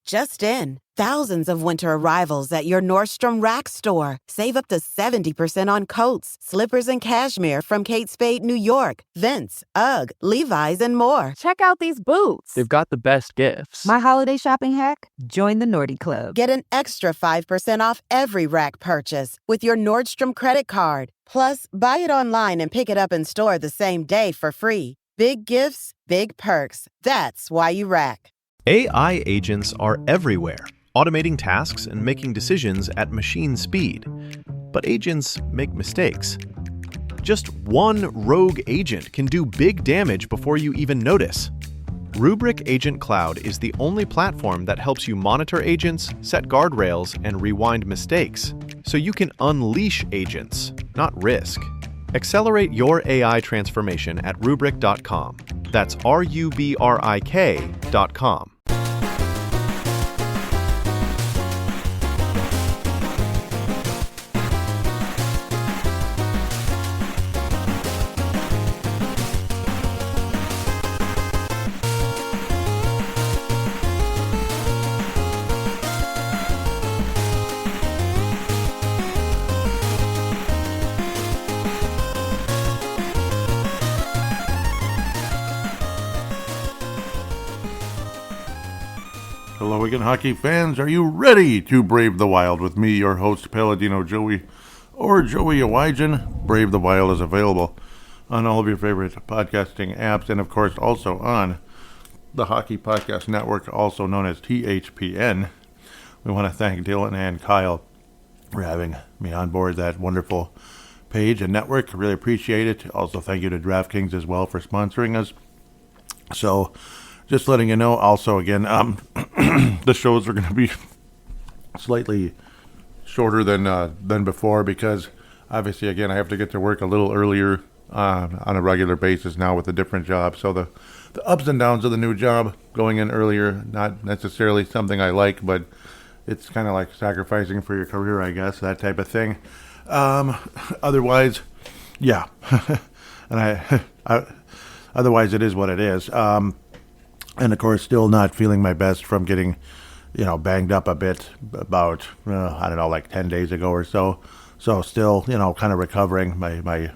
Just in, thousands of winter arrivals at your Nordstrom Rack store. Save up to 70% on coats, slippers, and cashmere from Kate Spade, New York, Vince, UGG, Levi's, and more. Check out these boots. They've got the best gifts. My holiday shopping hack? Join the Nordy Club. Get an extra 5% off every Rack purchase with your Nordstrom credit card. Plus, buy it online and pick it up in store the same day for free. Big gifts, big perks. That's why you Rack. AI agents are everywhere, automating tasks and making decisions at machine speed. But agents make mistakes. Just one rogue agent can do big damage before you even notice. Rubrik Agent Cloud is the only platform that helps you monitor agents, set guardrails, and rewind mistakes, so you can unleash agents, not risk. Accelerate your AI transformation at Rubrik.com. That's RUBRIK.com. Hello again, hockey fans. Are you ready to brave the wild with me, your host, Paladino Joey, or Joey Awajan? Brave the Wild is available on all of your favorite podcasting apps and, of course, also on the Hockey Podcast Network, also known as THPN. We want to thank Dylan and Kyle for having me on board that wonderful page and network. Really appreciate it. Also, thank you to DraftKings as well for sponsoring us. So, just letting you know, also, again, the shows are going to be slightly shorter than before because, obviously, again, I have to get to work a little earlier on a regular basis now with a different job. So the ups and downs of the new job, going in earlier, not necessarily something I like, but it's kind of like sacrificing for your career, I guess, that type of thing. Otherwise, yeah. And otherwise, it is what it is. And, of course, still not feeling my best from getting, banged up a bit about, I don't know, like 10 days ago or so. So still, kind of recovering, my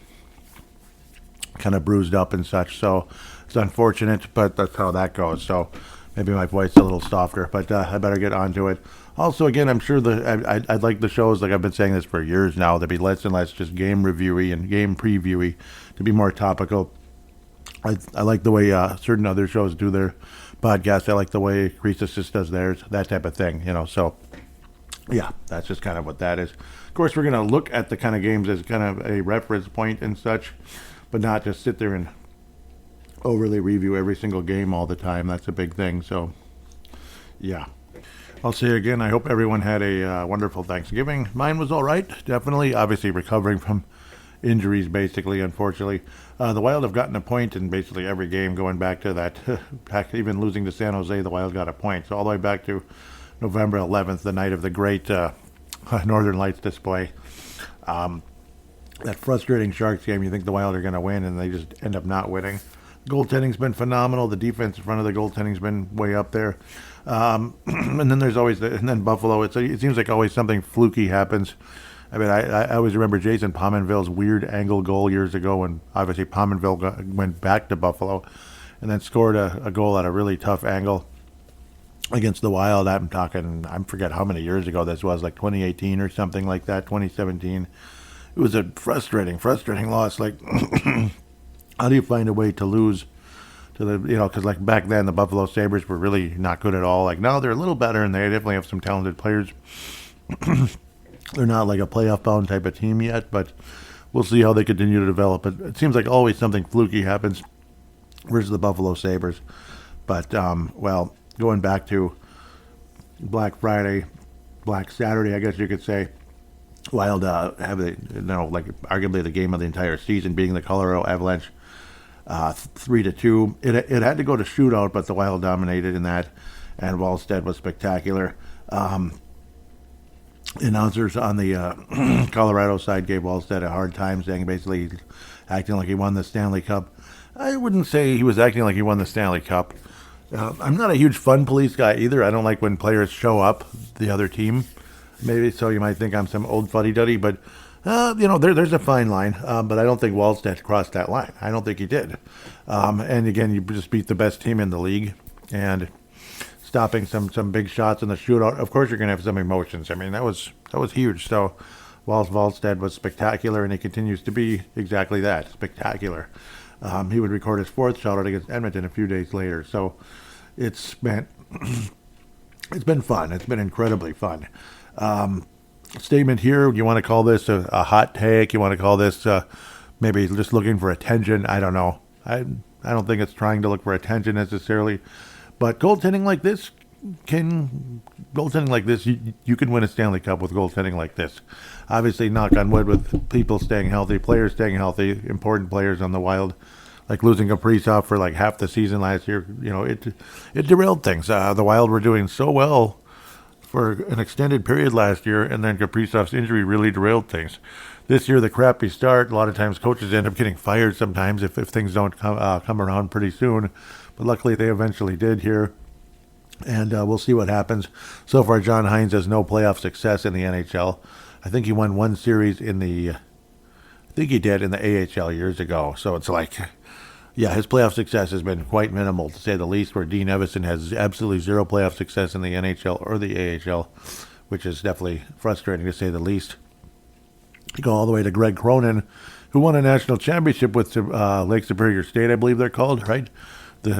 kind of bruised up and such. So it's unfortunate, but that's how that goes. So maybe my voice is a little softer, but I better get onto it. Also, again, I'm sure I'd like the shows, like I've been saying this for years now, to be less and less just game reviewy and game previewy, to be more topical. I like the way certain other shows do their podcasts. I like the way Crease Assist does theirs, that type of thing, So, yeah, that's just kind of what that is. Of course, we're going to look at the kind of games as kind of a reference point and such, but not just sit there and overly review every single game all the time. That's a big thing. So, yeah. I'll say again, I hope everyone had a wonderful Thanksgiving. Mine was all right, definitely. Obviously, recovering from injuries, basically, unfortunately. The Wild have gotten a point in basically every game going back to that. Even losing to San Jose, the Wild got a point. So all the way back to November 11th, the night of the great Northern Lights display. That frustrating Sharks game, you think the Wild are going to win, and they just end up not winning. Goaltending's been phenomenal. The defense in front of the goaltending's been way up there. And then there's always, and then Buffalo, it seems like always something fluky happens. I mean, I always remember Jason Pominville's weird angle goal years ago when obviously Pominville went back to Buffalo and then scored a goal at a really tough angle against the Wild. I forget how many years ago this was, like 2018 or something like that, 2017. It was a frustrating loss. Like, how do you find a way to lose to the, because like back then the Buffalo Sabres were really not good at all. Like now they're a little better and they definitely have some talented players. They're not like a playoff-bound type of team yet, but we'll see how they continue to develop. It seems like always something fluky happens versus the Buffalo Sabres. But, going back to Black Friday, Black Saturday, I guess you could say, Wild have arguably the game of the entire season, being the Colorado Avalanche 3-2. It had to go to shootout, but the Wild dominated in that, and Wallstedt was spectacular. Announcers on the Colorado side gave Wallstedt a hard time, saying basically acting like he won the Stanley Cup. I wouldn't say he was acting like he won the Stanley Cup. I'm not a huge fun police guy either. I don't like when players show up the other team. Maybe so you might think I'm some old fuddy-duddy, but there's a fine line. But I don't think Wallstedt crossed that line. I don't think he did. And again, you just beat the best team in the league, and stopping some big shots in the shootout. Of course, you're going to have some emotions. I mean, that was huge. So, Wallstedt was spectacular, and he continues to be exactly that, spectacular. He would record his fourth shutout against Edmonton a few days later. So, it's been fun. It's been incredibly fun. Statement here. You want to call this a hot take? You want to call this maybe just looking for attention? I don't know. I don't think it's trying to look for attention necessarily. But goaltending like this, you can win a Stanley Cup with goaltending like this. Obviously, knock on wood, with people staying healthy, players staying healthy, important players on the Wild, like losing Kaprizov for like half the season last year. It derailed things. The Wild were doing so well for an extended period last year, and then Kaprizov's injury really derailed things. This year, the crappy start, a lot of times coaches end up getting fired sometimes if things don't come around pretty soon. But luckily, they eventually did here, and we'll see what happens. So far, John Hines has no playoff success in the NHL. I think he won one series in the AHL years ago. So it's like, yeah, his playoff success has been quite minimal, to say the least, where Dean Evison has absolutely zero playoff success in the NHL or the AHL, which is definitely frustrating, to say the least. You go all the way to Greg Cronin, who won a national championship with Lake Superior State, I believe they're called, right? But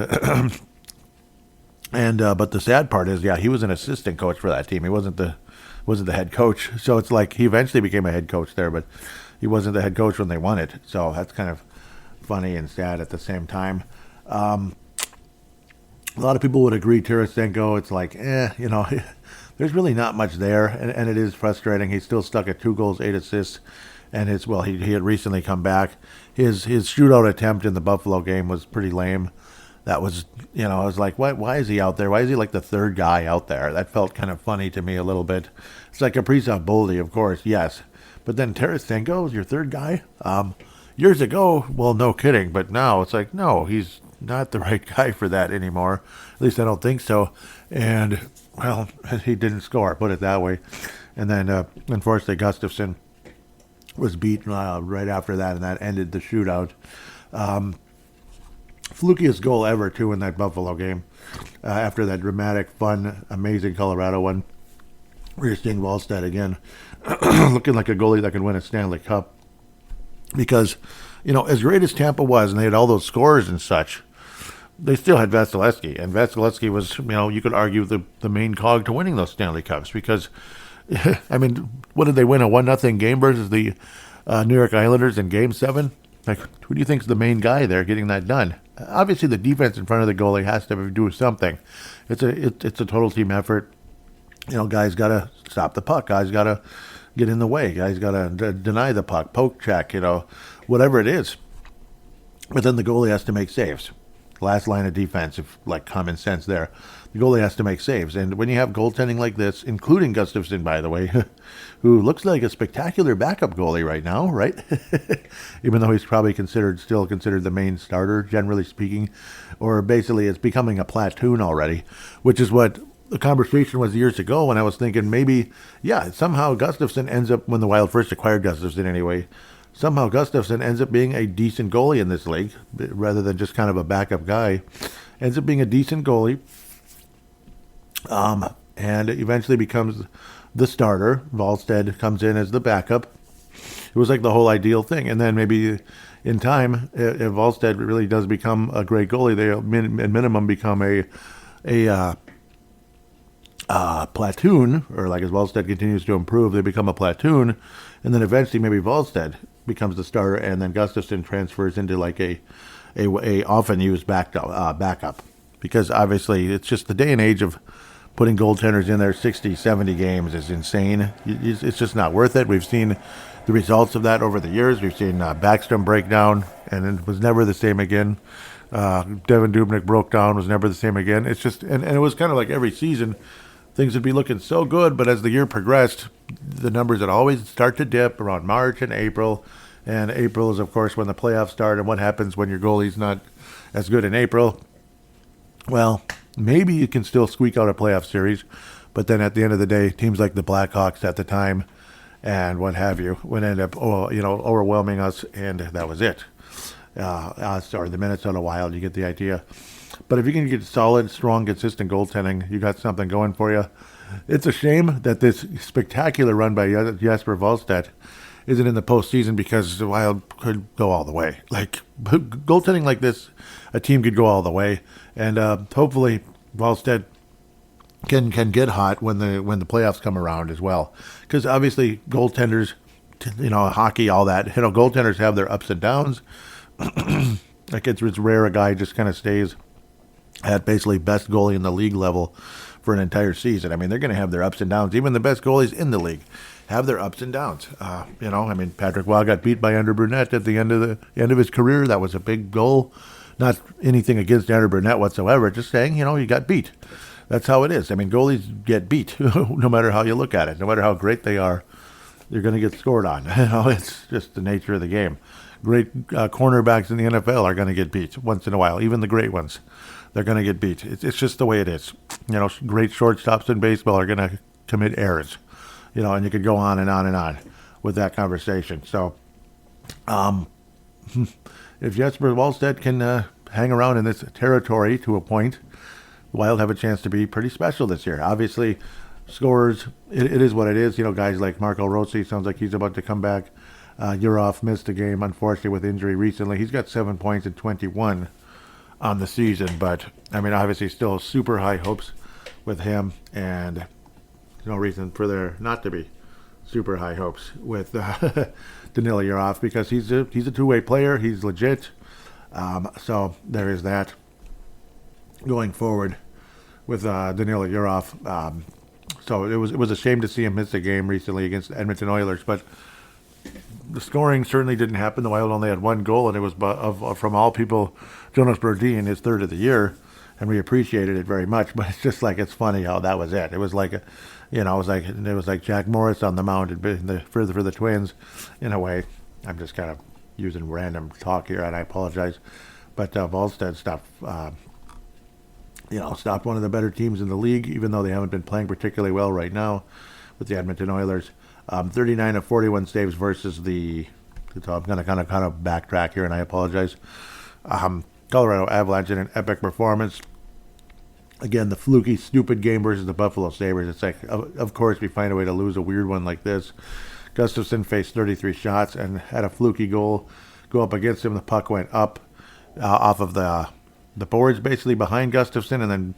the sad part is, yeah, he was an assistant coach for that team. He wasn't the head coach. So it's like he eventually became a head coach there, but he wasn't the head coach when they won it. So that's kind of funny and sad at the same time. A lot of people would agree, Tarasenko, it's like, there's really not much there, and it is frustrating. He's still stuck at 2 goals, 8 assists, and he had recently come back. His shootout attempt in the Buffalo game was pretty lame. That was, I was like, why is he out there? Why is he like the third guy out there? That felt kind of funny to me a little bit. It's like Kaprizov, Boldy, of course, yes. But then Tarasenko is your third guy? Years ago, well, no kidding, but now it's like, no, he's not the right guy for that anymore. At least I don't think so. And, well, he didn't score, put it that way. And then, unfortunately, Gustafsson was beat right after that, and that ended the shootout. Flukiest goal ever, too, in that Buffalo game. After that dramatic, fun, amazing Colorado one, where you're seeing Wallstedt again looking like a goalie that could win a Stanley Cup. Because, as great as Tampa was, and they had all those scores and such, they still had Vasilevsky. And Vasilevsky was, you could argue the main cog to winning those Stanley Cups. Because, I mean, what did they win, a 1-0 game versus the New York Islanders in Game 7? Like, who do you think's the main guy there getting that done? Obviously, the defense in front of the goalie has to do something. It's a total team effort. Guys got to stop the puck. Guys got to get in the way. Guys got to deny the puck, poke check, whatever it is. But then the goalie has to make saves. Last line of defense, if like common sense there. The goalie has to make saves. And when you have goaltending like this, including Gustafsson, by the way, who looks like a spectacular backup goalie right now, right? Even though he's probably still considered the main starter, generally speaking. Or basically it's becoming a platoon already, which is what the conversation was years ago when I was thinking maybe, somehow Gustafsson ends up, when the Wild first acquired Gustafsson anyway, somehow Gustafsson ends up being a decent goalie in this league, rather than just kind of a backup guy. Ends up being a decent goalie, and eventually becomes the starter. Wallstedt comes in as the backup. It was like the whole ideal thing. And then maybe in time, if Wallstedt really does become a great goalie, they at minimum become a platoon, or like as Wallstedt continues to improve, they become a platoon, and then eventually maybe Wallstedt becomes the starter, and then Gustafsson transfers into like a often used backup, because obviously it's just the day and age of putting goaltenders in there 60, 70 games is insane. It's just not worth it. We've seen the results of that over the years. We've seen Backstrom break down, and it was never the same again. Devin Dubnyk broke down, was never the same again. It's just, and it was kind of like every season, things would be looking so good, but as the year progressed, the numbers would always start to dip around March and April. And April is, of course, when the playoffs start. And what happens when your goalie's not as good in April? Well, maybe you can still squeak out a playoff series, but then at the end of the day, teams like the Blackhawks at the time and what have you would end up, overwhelming us, and that was it. Or the Minnesota Wild, you get the idea. But if you can get solid, strong, consistent goaltending, you got something going for you. It's a shame that this spectacular run by Jesper Wallstedt isn't in the postseason, because the Wild could go all the way. Like, goaltending like this, a team could go all the way, and hopefully Wallstedt can get hot when the playoffs come around as well. Because obviously goaltenders, hockey, all that, goaltenders have their ups and downs. Like it's rare a guy just kind of stays at basically best goalie in the league level for an entire season. I mean, they're going to have their ups and downs. Even the best goalies in the league have their ups and downs. Patrick Waugh got beat by Andrew Brunette at the end of his career. That was a big goal. Not anything against Andrew Brunette whatsoever. Just saying, he got beat. That's how it is. I mean, goalies get beat no matter how you look at it. No matter how great they are, they're going to get scored on. It's just the nature of the game. Great cornerbacks in the NFL are going to get beat once in a while. Even the great ones, they're going to get beat. It's just the way it is. Great shortstops in baseball are going to commit errors. And you could go on and on and on with that conversation. So, if Jesper Wallstedt can hang around in this territory to a point, the Wild have a chance to be pretty special this year. Obviously, scorers, it is what it is. Guys like Marco Rossi, sounds like he's about to come back. Yurov missed a game, unfortunately, with injury recently. He's got 7 points in 21 on the season, but, obviously still super high hopes with him, and there's no reason for there not to be super high hopes with Danila Yurov, because he's a two-way player. He's legit. So there is that going forward with Danila Yurov. So it was a shame to see him miss a game recently against the Edmonton Oilers, but the scoring certainly didn't happen. The Wild only had one goal, and it was from all people, Jonas Brodin, his third of the year, and we appreciated it very much. But it's just like, it's funny how that was it. It was like, it was like Jack Morris on the mound for the Twins, in a way. I'm just kind of using random talk here, and I apologize. But Wallstedt stopped one of the better teams in the league, even though they haven't been playing particularly well right now with the Edmonton Oilers. 39 of 41 saves versus so I'm going to kind of backtrack here, and I apologize. Colorado Avalanche in an epic performance. Again, the fluky, stupid game versus the Buffalo Sabres. It's like, of course, we find a way to lose a weird one like this. Gustafsson faced 33 shots and had a fluky goal go up against him. The puck went up off of the boards, basically behind Gustafsson, and then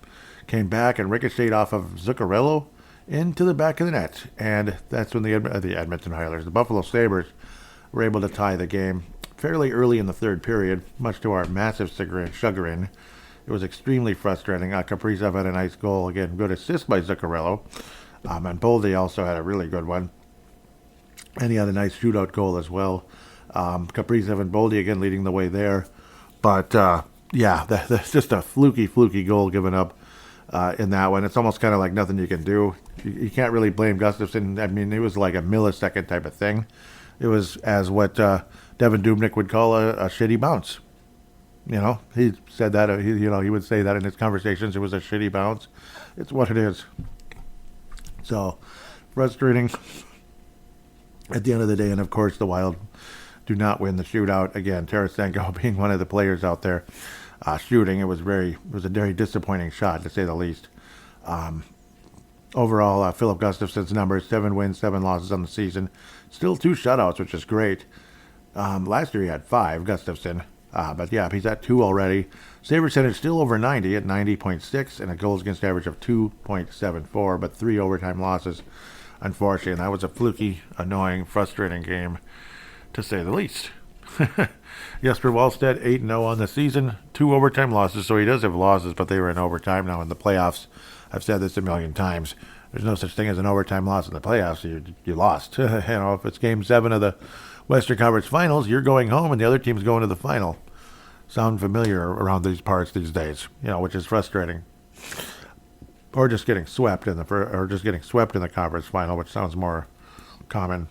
came back and ricocheted off of Zuccarello into the back of the net. And that's when the Edmonton Oilers, the Buffalo Sabres, were able to tie the game fairly early in the third period, much to our massive chagrin. It was extremely frustrating. Kaprizov had a nice goal. Again, good assist by Zuccarello. And Boldy also had a really good one. And he had a nice shootout goal as well. Kaprizov and Boldy again leading the way there. But, that's just a fluky goal given up in that one. It's almost kind of like nothing you can do. You can't really blame Gustafsson. It was like a millisecond type of thing. It was as what Devin Dubnyk would call a shitty bounce. He said that, he would say that in his conversations. It was a shitty bounce. It's what it is. So, frustrating at the end of the day. And, of course, the Wild do not win the shootout. Again, Tarasenko being one of the players out there shooting. It was a very disappointing shot, to say the least. Overall, Philip Gustafsson's numbers, 7 wins, 7 losses on the season. Still 2 shutouts, which is great. Last year he had 5, Gustafsson. But yeah, he's at 2 already. Save percentage still over 90 at 90.6, and a goals against average of 2.74, but 3 overtime losses, unfortunately. And that was a fluky, annoying, frustrating game, to say the least. Jesper Wallstedt, 8-0 on the season, 2 overtime losses, so he does have losses, but they were in overtime. Now in the playoffs, I've said this a million times, there's no such thing as an overtime loss in the playoffs. You lost. If it's Game 7 of the Western Conference Finals, you're going home and the other team's going to the final. Sound familiar around these parts these days, which is frustrating. Or just getting swept in the conference final, which sounds more common.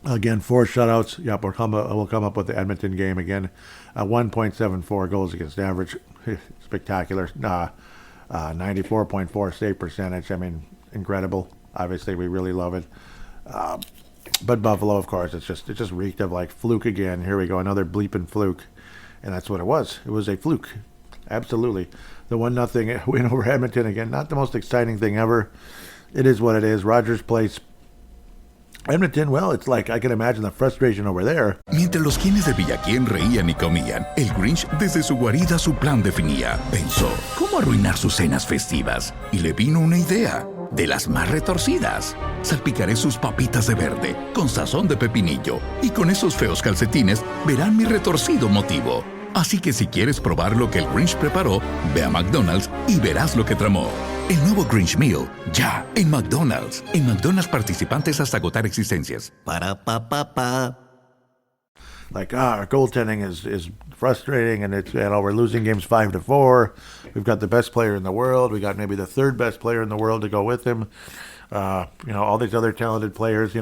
Again, 4 shutouts. Yep, we'll come up with the Edmonton game again. 1.74 goals against average. Spectacular. 94.4 save percentage. I mean, incredible. Obviously, we really love it. But Buffalo, of course, it just reeked of like fluke again. Here we go, another bleeping fluke. And that's what it was. It was a fluke. Absolutely. The 1-0 win over Edmonton again. Not the most exciting thing ever. It is what it is. Rogers Place. Edmonton, well, it's like I can imagine the frustration over there. Mientras los quienes de Villaquién reían y comían, el Grinch desde su guarida su plan definía. Pensó cómo arruinar sus cenas festivas y le vino una idea de las más retorcidas. Salpicaré sus papitas de verde con sazón de pepinillo y con esos feos calcetines verán mi retorcido motivo. Así que si quieres probar lo que el Grinch preparó, ve a McDonald's y verás lo que tramó. El nuevo Grinch Meal, ya, en McDonald's. En McDonald's participantes hasta agotar existencias. Para pa pa pa. Like, our goaltending is frustrating, and we're losing games 5-4. We've got the best player in the world. We got maybe the third best player in the world to go with him. All these other talented players,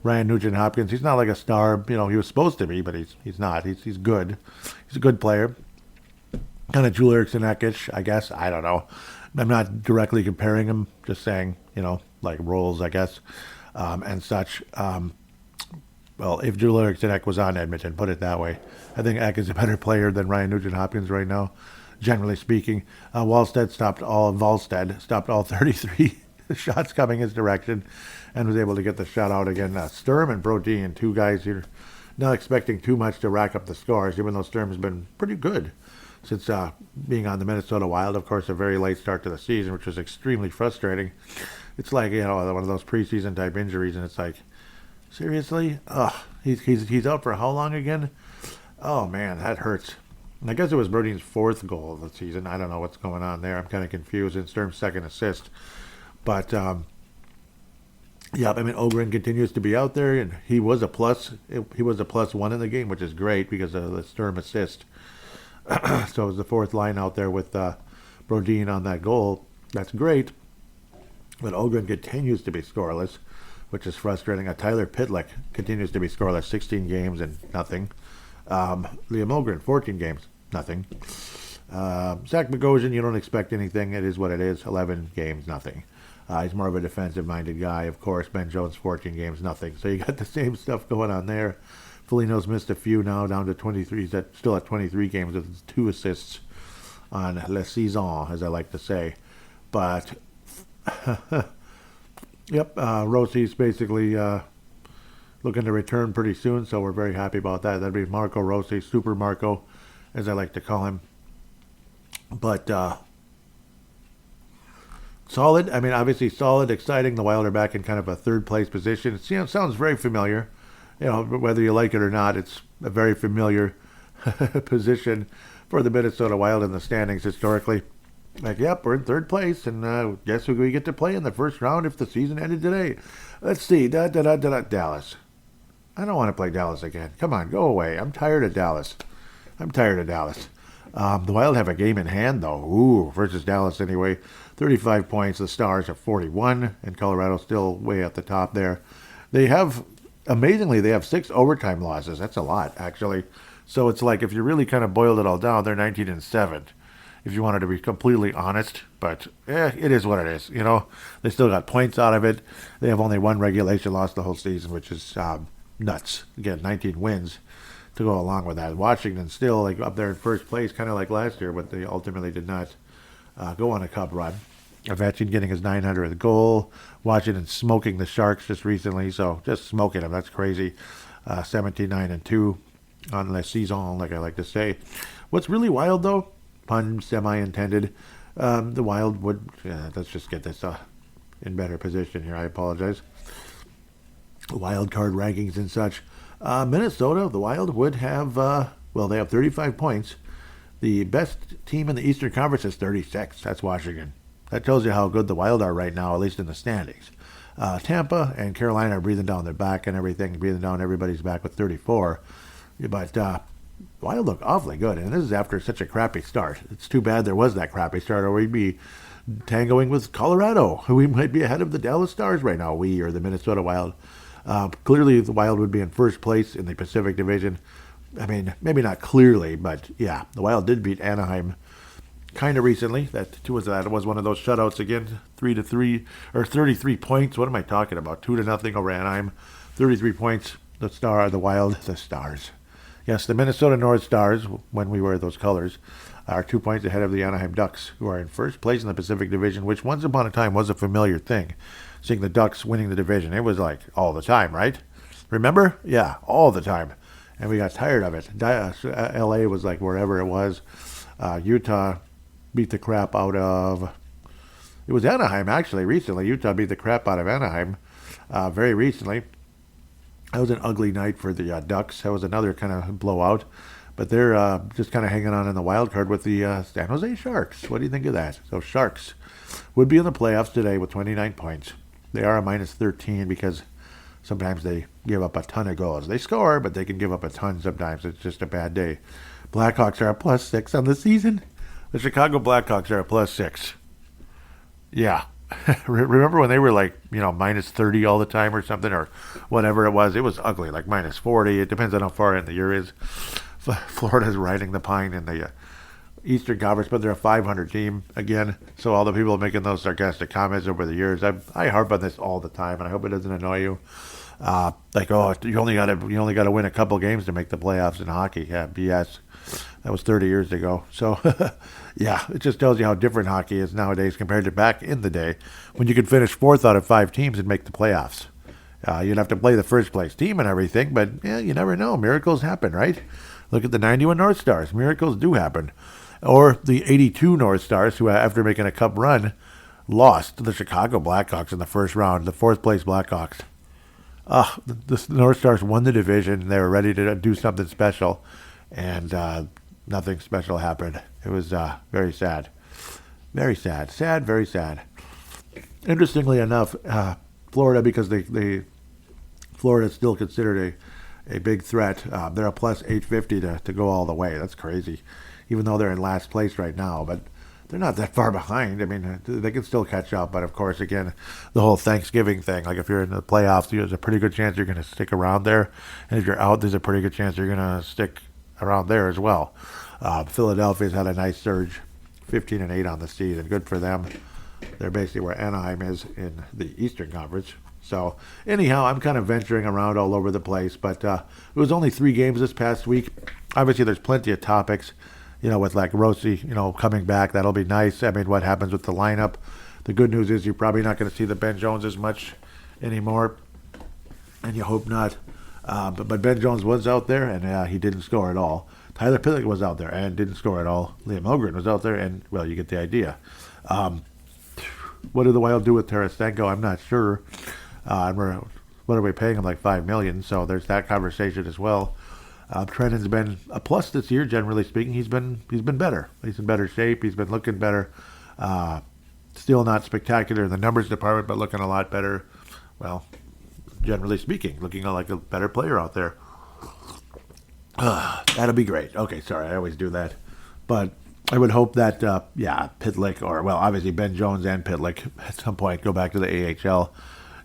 Ryan Nugent-Hopkins, he's not like a star, he was supposed to be, but he's not. He's good. He's a good player. Kind of Joel Eriksson-ish, I guess. I don't know. I'm not directly comparing him, just saying, like roles, I guess, and such. Well, if Joel Eriksson was on Edmonton, put it that way, I think Eck is a better player than Ryan Nugent-Hopkins right now, generally speaking. Wallstedt stopped all 33 shots coming his direction and was able to get the shutout again. Sturm and Brodin, 2 guys here, not expecting too much to rack up the scores, even though Sturm's been pretty good since being on the Minnesota Wild. Of course, a very late start to the season, which was extremely frustrating. It's like, one of those preseason type injuries, and it's like, seriously? He's out for how long again? Oh, man, that hurts. And I guess it was Brodin's 4th goal of the season. I don't know what's going on there. I'm kind of confused. And Sturm's 2nd assist. But, Ogren continues to be out there, and he was a plus. He was a +1 in the game, which is great because of the Sturm assist. So it was the 4th line out there with Brodin on that goal. That's great. But Ogren continues to be scoreless, which is frustrating. Tyler Pitlick continues to be scoreless, 16 games and nothing. Liam Ogren, 14 games, nothing. Zach Bogosian, you don't expect anything. It is what it is, 11 games, nothing. He's more of a defensive-minded guy, of course. Ben Jones, 14 games, nothing. So you got the same stuff going on there. Foligno's missed a few now, down to 23. He's still at 23 games with 2 assists on La Saison, as I like to say. But, Rossi's basically looking to return pretty soon, so we're very happy about that. That'd be Marco Rossi, Super Marco, as I like to call him. But solid. I mean, obviously solid, exciting. The Wild are back in kind of a 3rd place position. It sounds very familiar. Whether you like it or not, it's a very familiar position for the Minnesota Wild in the standings historically. Like, yep, we're in 3rd place, and guess who we get to play in the first round if the season ended today? Let's see, Dallas. I don't want to play Dallas again. Come on, go away. I'm tired of Dallas. The Wild have a game in hand, though. Versus Dallas anyway. 35 points. The Stars have 41, and Colorado still way at the top there. Amazingly, they have 6 overtime losses. That's a lot, actually. So it's like, if you really kind of boiled it all down, they're 19-7. If you wanted to be completely honest, but it is what it is. They still got points out of it. They have only 1 regulation loss the whole season, which is nuts. Again, 19 wins to go along with that. Washington still up there in 1st place, kind of like last year, but they ultimately did not go on a cup run. Ovechkin getting his 900th goal. Washington smoking the Sharks just recently, so just smoking them. That's crazy. 17-9-2 on La Saison, like I like to say. What's really wild, though, pun semi-intended, the Wild would... let's just get this in better position here. I apologize. Wild card rankings and such. Minnesota, the Wild would have... they have 35 points. The best team in the Eastern Conference is 36. That's Washington. That tells you how good the Wild are right now, at least in the standings. Tampa and Carolina are breathing down their back and everything, breathing down everybody's back with 34. But Wild look awfully good, and this is after such a crappy start. It's too bad there was that crappy start, or we'd be tangoing with Colorado, who we might be ahead of the Dallas Stars right now, or the Minnesota Wild. Clearly, the Wild would be in first place in the Pacific Division. I mean, maybe not clearly, but yeah, the Wild did beat Anaheim kind of recently. That was one of those shutouts again, 3-3 or 33 points. What am I talking about? 2-0 over Anaheim, 33 points. The Wild, the Stars. Yes, the Minnesota North Stars, when we wear those colors, are 2 points ahead of the Anaheim Ducks, who are in first place in the Pacific Division, which once upon a time was a familiar thing. Seeing the Ducks winning the division, it was like all the time, right? Remember? Yeah, all the time. And we got tired of it. LA was like wherever it was. Utah beat the crap out of... It was Anaheim, actually, recently. Utah beat the crap out of Anaheim very recently. That was an ugly night for the Ducks. That was another kind of blowout. But they're just kind of hanging on in the wild card with the San Jose Sharks. What do you think of that? So Sharks would be in the playoffs today with 29 points. They are a minus 13 because sometimes they give up a ton of goals. They score, but they can give up a ton sometimes. It's just a bad day. Blackhawks are a plus 6 on the season. The Chicago Blackhawks are a plus 6. Yeah. Remember when they were like, minus 30 all the time or something, or whatever it was? It was ugly, like minus 40. It depends on how far in the year is. Florida's riding the pine in the Eastern Conference, but they're a 500 team again. So all the people making those sarcastic comments over the years, I harp on this all the time, and I hope it doesn't annoy you. You only got to win a couple games to make the playoffs in hockey. Yeah, BS. That was 30 years ago. So, yeah, it just tells you how different hockey is nowadays compared to back in the day when you could finish 4th out of 5 teams and make the playoffs. You'd have to play the first place team and everything, but yeah, you never know. Miracles happen, right? Look at the 91 North Stars. Miracles do happen. Or the 82 North Stars, who after making a cup run, lost to the Chicago Blackhawks in the first round, the 4th place Blackhawks. The North Stars won the division. They were ready to do something special, and nothing special happened. It was very sad. Very sad. Sad, very sad. Interestingly enough, Florida, because Florida is still considered a big threat, they're a plus 850 to go all the way. That's crazy, even though they're in last place right now. But they're not that far behind. I mean, they can still catch up. But, of course, again, the whole Thanksgiving thing, like if you're in the playoffs, there's a pretty good chance you're going to stick around there. And if you're out, there's a pretty good chance you're going to stick around there as well. Philadelphia's had a nice surge, 15-8 on the season. Good for them. They're basically where Anaheim is in the Eastern Conference. So, anyhow, I'm kind of venturing around all over the place. But it was only 3 games this past week. Obviously, there's plenty of topics. With like Rossi, coming back, that'll be nice. I mean, what happens with the lineup? The good news is you're probably not going to see the Ben Jones as much anymore, and you hope not. But Ben Jones was out there, and he didn't score at all. Tyler Pitlick was out there and didn't score at all. Liam Ogren was out there, and, well, you get the idea. What did the Wild do with Tarasenko? I'm not sure. What are we paying him, like $5 million? So there's that conversation as well. Trennan's been a plus this year, generally speaking. He's been better. He's in better shape. He's been looking better. Still not spectacular in the numbers department, but looking a lot better. Well, generally speaking, looking like a better player out there. That'll be great. Okay, sorry, I always do that. But I would hope that, Pitlick, or, well, obviously Ben Jones and Pitlick at some point go back to the AHL.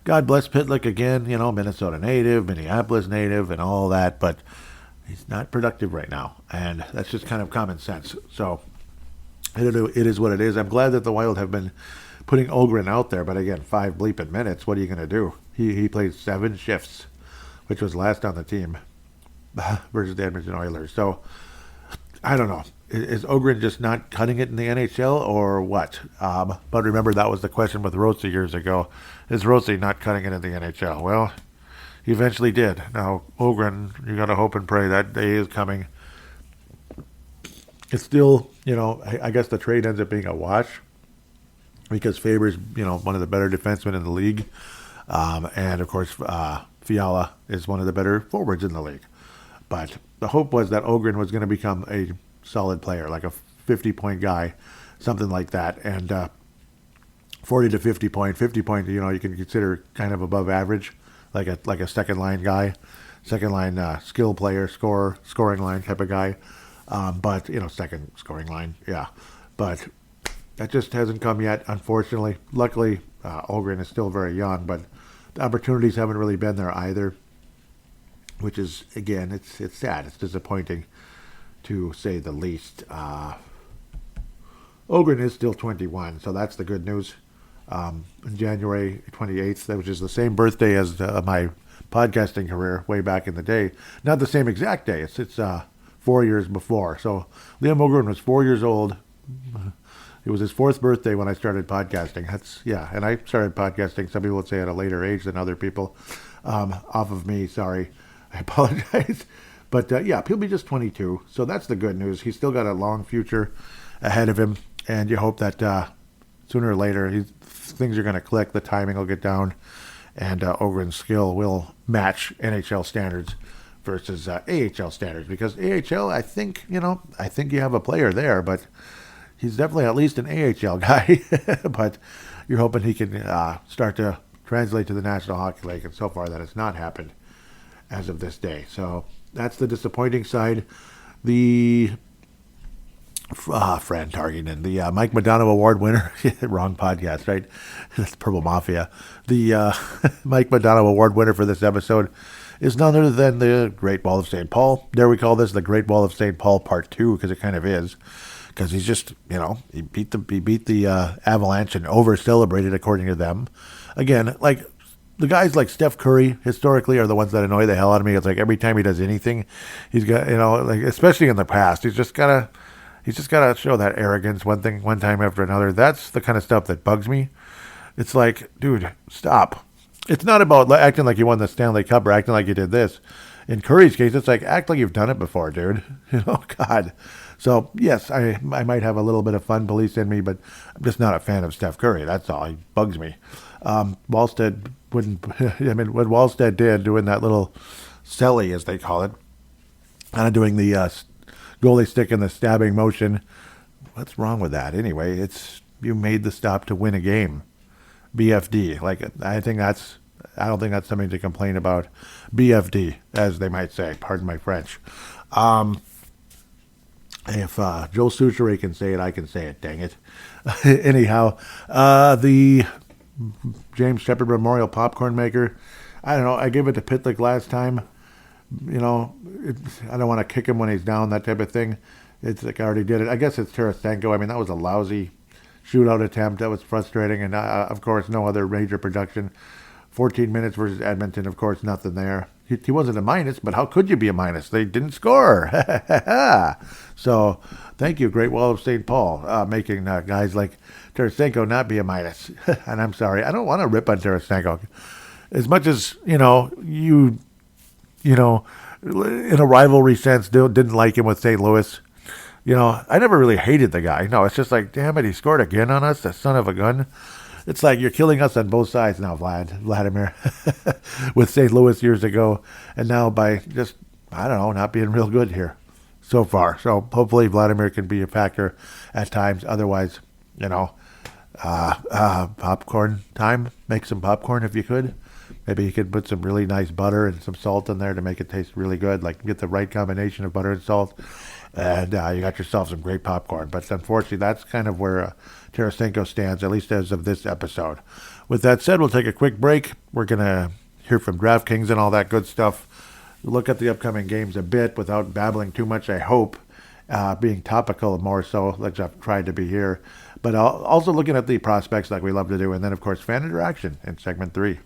God bless Pitlick again, Minnesota native, Minneapolis native, and all that, but he's not productive right now, and that's just kind of common sense. So it is what it is. I'm glad that the Wild have been putting Ogren out there, but again, 5 bleeping minutes. What are you going to do? He played 7 shifts, which was last on the team versus the Edmonton Oilers. So I don't know. Is Ogren just not cutting it in the NHL or what? But remember, that was the question with Rossi years ago. Is Rossi not cutting it in the NHL? Well, he eventually did. Now, Ogren, you got to hope and pray that day is coming. It's still, I guess the trade ends up being a wash because Faber's, one of the better defensemen in the league. And, of course, Fiala is one of the better forwards in the league. But the hope was that Ogren was going to become a solid player, like a 50-point guy, something like that. And 40 to 50 point, you can consider kind of above average. Like a second line guy, skill player, scoring line type of guy, but second scoring line, yeah. But that just hasn't come yet, unfortunately. Luckily, Ogren is still very young, but the opportunities haven't really been there either, which is, again, it's sad. It's disappointing, to say the least. Ogren is still 21, so that's the good news. On January 28th, which is the same birthday as my podcasting career way back in the day. Not the same exact day. It's 4 years before. So Liam Ogren was 4 years old. It was his 4th birthday when I started podcasting. And I started podcasting, some people would say, at a later age than other people. Off of me, sorry. I apologize. But he'll be just 22. So that's the good news. He's still got a long future ahead of him. And you hope that sooner or later things are going to click. The timing will get down. And Ogren's skill will match NHL standards versus AHL standards. Because AHL, I think you have a player there. But he's definitely at least an AHL guy. But you're hoping he can start to translate to the National Hockey League. And so far that has not happened as of this day. So that's the disappointing side. The Fran Tarkenton, the Mike Modano Award winner. Wrong podcast, right? That's Purple Mafia. The Mike Modano Award winner for this episode is none other than the Great Wall of St. Paul. Dare we call this the Great Wall of St. Paul Part 2, because it kind of is. Because he's just, he beat the Avalanche and over-celebrated according to them. Again, like, the guys like Steph Curry historically are the ones that annoy the hell out of me. It's like every time he does anything, he's got, like, especially in the past, he's just got to show that arrogance one time after another. That's the kind of stuff that bugs me. It's like, dude, stop. It's not about acting like you won the Stanley Cup or acting like you did this. In Curry's case, it's like, act like you've done it before, dude. God. So, yes, I might have a little bit of fun police in me, but I'm just not a fan of Steph Curry. That's all. He bugs me. Wallstedt wouldn't, what Wallstedt did, doing that little celly, as they call it, kind of doing the goalie stick and the stabbing motion. What's wrong with that? Anyway, you made the stop to win a game. BFD. I don't think that's something to complain about. BFD, as they might say. Pardon my French. If Joe Souchere can say it, I can say it. Dang it. Anyhow, the James Shepard Memorial Popcorn Maker. I don't know. I gave it to Pitlick last time. I don't want to kick him when he's down, that type of thing. It's like I already did it. I guess it's Tarasenko. I mean, that was a lousy shootout attempt. That was frustrating. And, of course, no other major production. 14 minutes versus Edmonton, of course, nothing there. He wasn't a minus, but how could you be a minus? They didn't score. So, thank you, Great Wall of St. Paul, making guys like Tarasenko not be a minus. And I'm sorry, I don't want to rip on Tarasenko. As much as, in a rivalry sense, didn't like him with St. Louis. I never really hated the guy. No, it's just like, damn it, he scored again on us, the son of a gun. It's like you're killing us on both sides now, Vladimir, with St. Louis years ago, and now by just, not being real good here so far. So hopefully Vladimir can be a factor at times. Otherwise, popcorn time. Make some popcorn if you could. Maybe you could put some really nice butter and some salt in there to make it taste really good. Like, get the right combination of butter and salt, and you got yourself some great popcorn. But unfortunately, that's kind of where Tarasenko stands, at least as of this episode. With that said, we'll take a quick break. We're going to hear from DraftKings and all that good stuff. Look at the upcoming games a bit without babbling too much, I hope. Being topical more so, like I've tried to be here. But also looking at the prospects like we love to do. And then, of course, fan interaction in segment 3.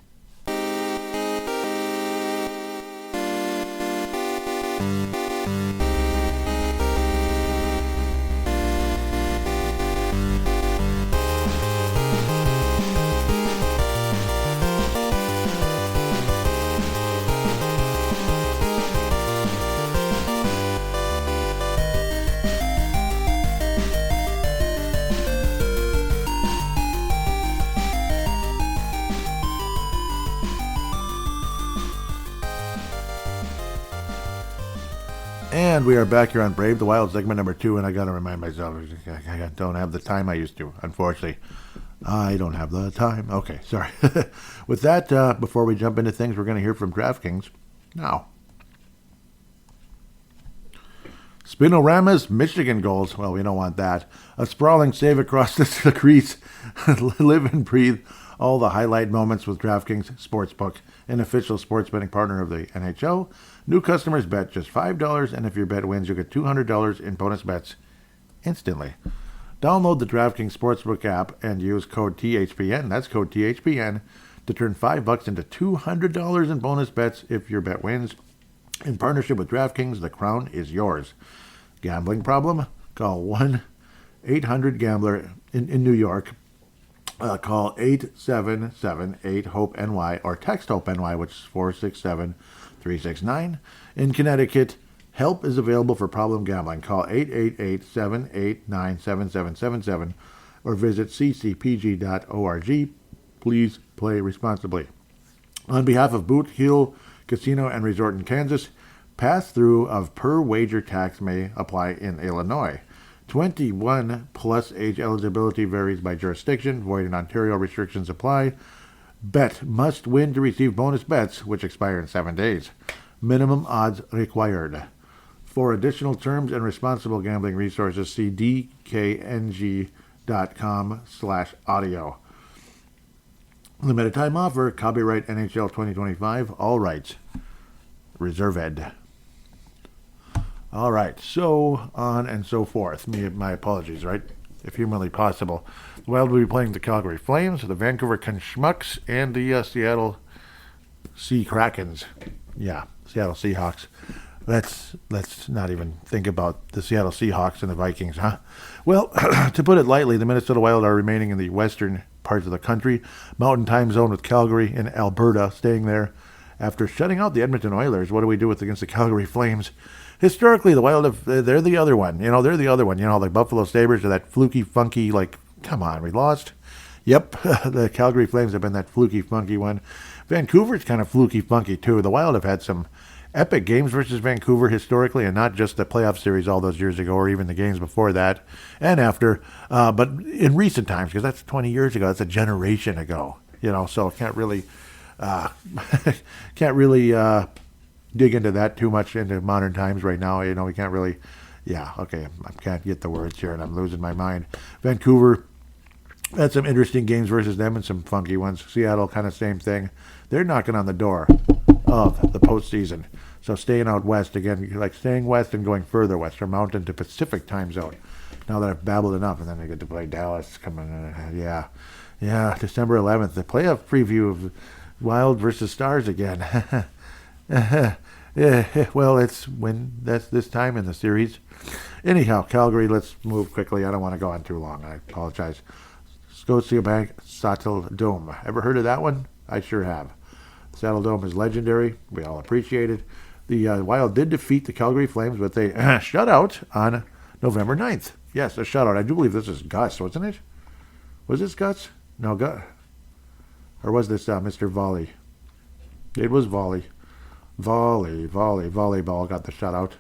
And we are back here on Brave the Wild, segment number 2, and I got to remind myself, I don't have the time I used to, unfortunately. I don't have the time. Okay, sorry. With that, before we jump into things, we're going to hear from DraftKings now. Spinorama's Michigan goals. Well, we don't want that. A sprawling save across the crease. Live and breathe all the highlight moments with DraftKings Sportsbook, an official sports betting partner of the NHL. New customers bet just $5, and if your bet wins, you'll get $200 in bonus bets instantly. Download the DraftKings Sportsbook app and use code THPN, that's code THPN, to turn $5 into $200 in bonus bets if your bet wins. In partnership with DraftKings, the crown is yours. Gambling problem? Call 1-800-GAMBLER in New York. Call 8778-HOPE-NY or text HOPE-NY, which is 467-369. In Connecticut, help is available for problem gambling. Call 888-789-7777 or visit ccpg.org. Please play responsibly. On behalf of Boot Hill Casino and Resort in Kansas, pass-through of per-wager tax may apply in Illinois. 21 plus age eligibility varies by jurisdiction. Void in Ontario, restrictions apply. Bet must win to receive bonus bets, which expire in 7 days. Minimum odds required. For additional terms and responsible gambling resources, see dkng.com/audio. Limited time offer. Copyright NHL 2025. All rights reserved. All right, so on and so forth. My apologies, right? If humanly possible. The Wild will be playing the Calgary Flames, the Vancouver Canucks, and the Seattle Sea Krakens. Yeah, Seattle Seahawks. Let's not even think about the Seattle Seahawks and the Vikings, huh? Well, to put it lightly, the Minnesota Wild are remaining in the western parts of the country, Mountain Time Zone, with Calgary and Alberta staying there. After shutting out the Edmonton Oilers, what do we do against the Calgary Flames? Historically, the Wild, they're the other one. They're the other one. The Buffalo Sabres are that fluky, funky, come on, we lost? Yep, the Calgary Flames have been that fluky, funky one. Vancouver's kind of fluky, funky, too. The Wild have had some epic games versus Vancouver historically, and not just the playoff series all those years ago or even the games before that and after, but in recent times, because that's 20 years ago. That's a generation ago, so can't really dig into that too much into modern times right now. We can't really, I can't get the words here and I'm losing my mind. Vancouver had some interesting games versus them and some funky ones. Seattle, kind of same thing. They're knocking on the door of the postseason. So staying out west again, staying west and going further west, from Mountain to Pacific time zone. Now that I've babbled enough, and then I get to play Dallas coming in. Yeah, December 11th, the playoff preview of Wild versus Stars again. Well, that's this time in the series. Anyhow, Calgary, let's move quickly. I don't want to go on too long. I apologize. Scotiabank Saddle Dome. Ever heard of that one? I sure have. The Saddle Dome is legendary. We all appreciate it. The Wild did defeat the Calgary Flames with a shutout on November 9th. Yes, a shutout. I do believe this is Gus, wasn't it? Was this Gus? No, Gus. Or was this Mr. Wally? It was Wally. Volleyball got the shutout.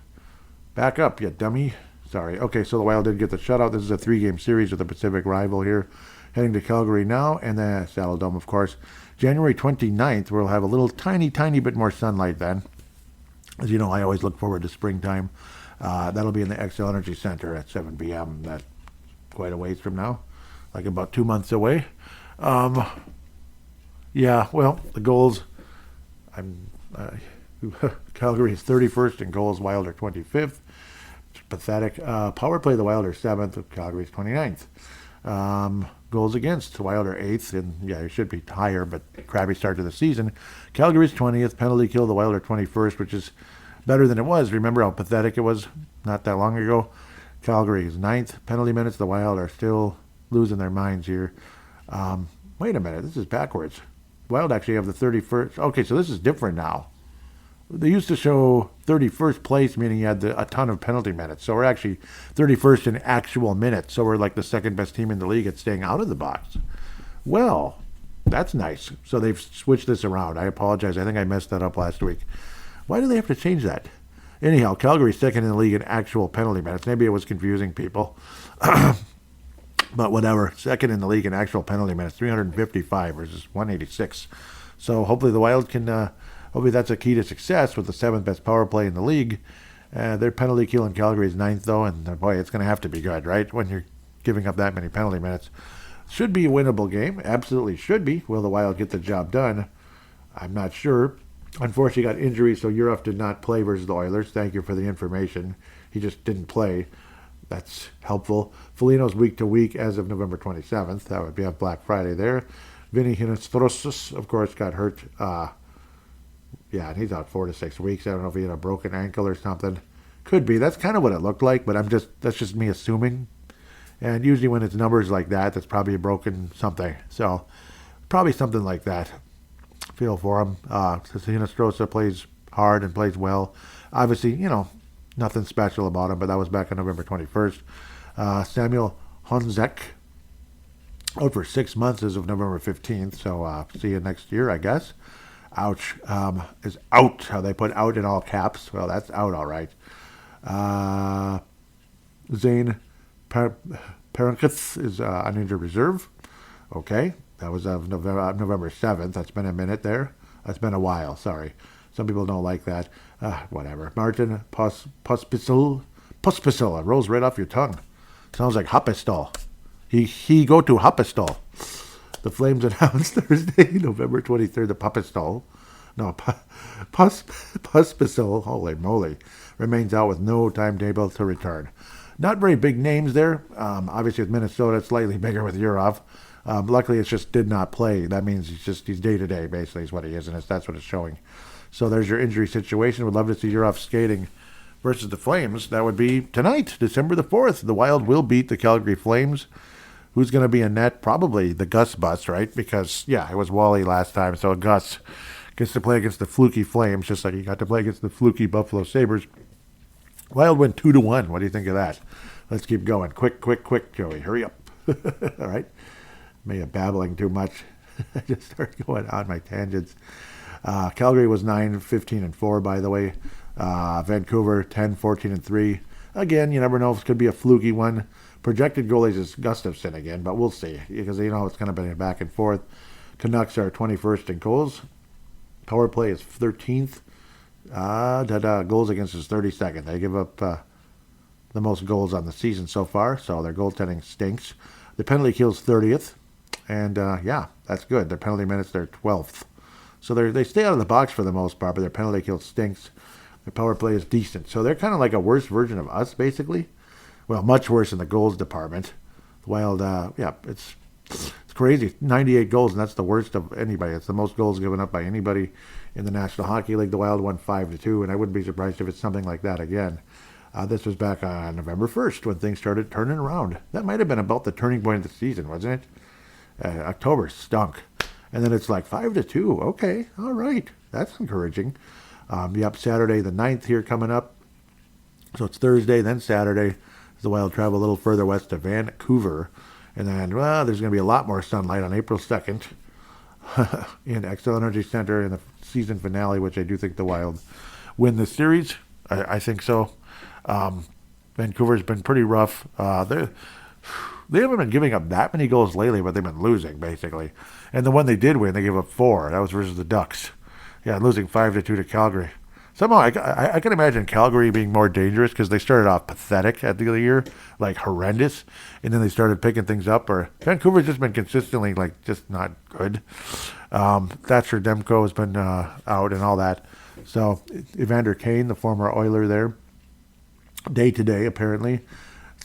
Back up, you dummy. Sorry. Okay, so the Wild did get the shutout. This is a 3-game series with the Pacific rival here. Heading to Calgary now, and the Saddle Dome, of course. January 29th, we'll have a little tiny bit more sunlight then. As you know, I always look forward to springtime. That'll be in the Xcel Energy Center at 7 p.m. That's quite a ways from now. About 2 months away. The goals. Calgary is 31st in goals. Wild are 25th. It's pathetic. Power play, the Wild are 7th. Calgary's 29th. Goals against, the Wild are 8th, and it should be higher, but crappy start to the season. Calgary's 20th. Penalty kill, the Wild are 21st, which is better than it was. Remember how pathetic it was not that long ago? Calgary is 9th. Penalty minutes, the Wild are still losing their minds here. Wait a minute, this is backwards. Wild actually have the 31st. Okay, so this is different now. They used to show 31st place, meaning you had a ton of penalty minutes. So we're actually 31st in actual minutes. So we're the second best team in the league at staying out of the box. Well, that's nice. So they've switched this around. I apologize. I think I messed that up last week. Why do they have to change that? Anyhow, Calgary's second in the league in actual penalty minutes. Maybe it was confusing people. But whatever. Second in the league in actual penalty minutes. 355 versus 186. So hopefully the Wild can... Hopefully that's a key to success with the 7th best power play in the league. Their penalty kill in Calgary is 9th, though, and boy, it's going to have to be good, right, when you're giving up that many penalty minutes. Should be a winnable game. Absolutely should be. Will the Wild get the job done? I'm not sure. Unfortunately, got injuries, so Urov did not play versus the Oilers. Thank you for the information. He just didn't play. That's helpful. Foligno's week to week as of November 27th. That would be on Black Friday there. Vinny Hinostrosis, of course, got hurt. Yeah, and he's out 4 to 6 weeks. I don't know if he had a broken ankle or something. Could be. That's kind of what it looked like, but that's just me assuming. And usually when it's numbers like that, that's probably a broken something. So probably something like that. Feel for him. Hinostrosa plays hard and plays well. Obviously, nothing special about him, but that was back on November 21st. Samuel Honzek, out for 6 months as of November 15th, so see you next year, I guess. Ouch. Is out. How they put out in all caps. Well, that's out, all right. Zane Parankith is on injured reserve. Okay. That was November 7th. That's been a minute there. That's been a while, sorry. Some people don't like that. Whatever. Martin Pospisil. It rolls right off your tongue. Sounds like Hoppistol. He go to Hoppistol. The Flames announced Thursday, November 23rd, the Pospistol. No, Pospisil, holy moly, remains out with no timetable to return. Not very big names there. Obviously with Minnesota, it's slightly bigger with Urov. Luckily, it just did not play. That means he's day-to-day, basically, is what he is, and that's what it's showing. So there's your injury situation. Would love to see Urov skating versus the Flames. That would be tonight, December the 4th. The Wild will beat the Calgary Flames. Who's going to be in net? Probably the Gus bus, right? Because, it was Wally last time, so Gus gets to play against the fluky Flames, just like he got to play against the fluky Buffalo Sabres. Wild win 2-1. What do you think of that? Let's keep going. Quick, Joey. Hurry up. All right. May have babbling too much. I just started going on my tangents. Calgary was 9-15-4, by the way. Vancouver 10-14-3. Again, you never know if it could be a fluky one. Projected goalies is Gustafsson again, but we'll see because it's going to be back and forth. Canucks are 21st in goals. Power play is 13th. Goals against is 32nd. They give up the most goals on the season so far, so their goaltending stinks. The penalty kill's 30th, and that's good. Their penalty minutes, they're 12th. So they stay out of the box for the most part, but their penalty kill stinks. Their power play is decent. So they're kind of like a worse version of us, basically. Well, much worse in the goals department. The Wild, it's crazy. 98 goals, and that's the worst of anybody. It's the most goals given up by anybody in the National Hockey League. The Wild won 5-2, and I wouldn't be surprised if it's something like that again. This was back on November 1st when things started turning around. That might have been about the turning point of the season, wasn't it? October stunk. And then it's like 5-2. Okay, all right. That's encouraging. Saturday the 9th here coming up. So it's Thursday, then Saturday. The Wild travel a little further west to Vancouver. And then, there's going to be a lot more sunlight on April 2nd in Xcel Energy Center in the season finale, which I do think the Wild win the series. I think so. Vancouver's been pretty rough. They haven't been giving up that many goals lately, but they've been losing, basically. And the one they did win, they gave up 4. That was versus the Ducks. Yeah, losing 5-2 to Calgary. Somehow, I can imagine Calgary being more dangerous because they started off pathetic at the end of the year, like horrendous, and then they started picking things up. Or Vancouver's just been consistently, just not good. Thatcher Demko has been out and all that. So Evander Kane, the former Oiler there, day-to-day apparently,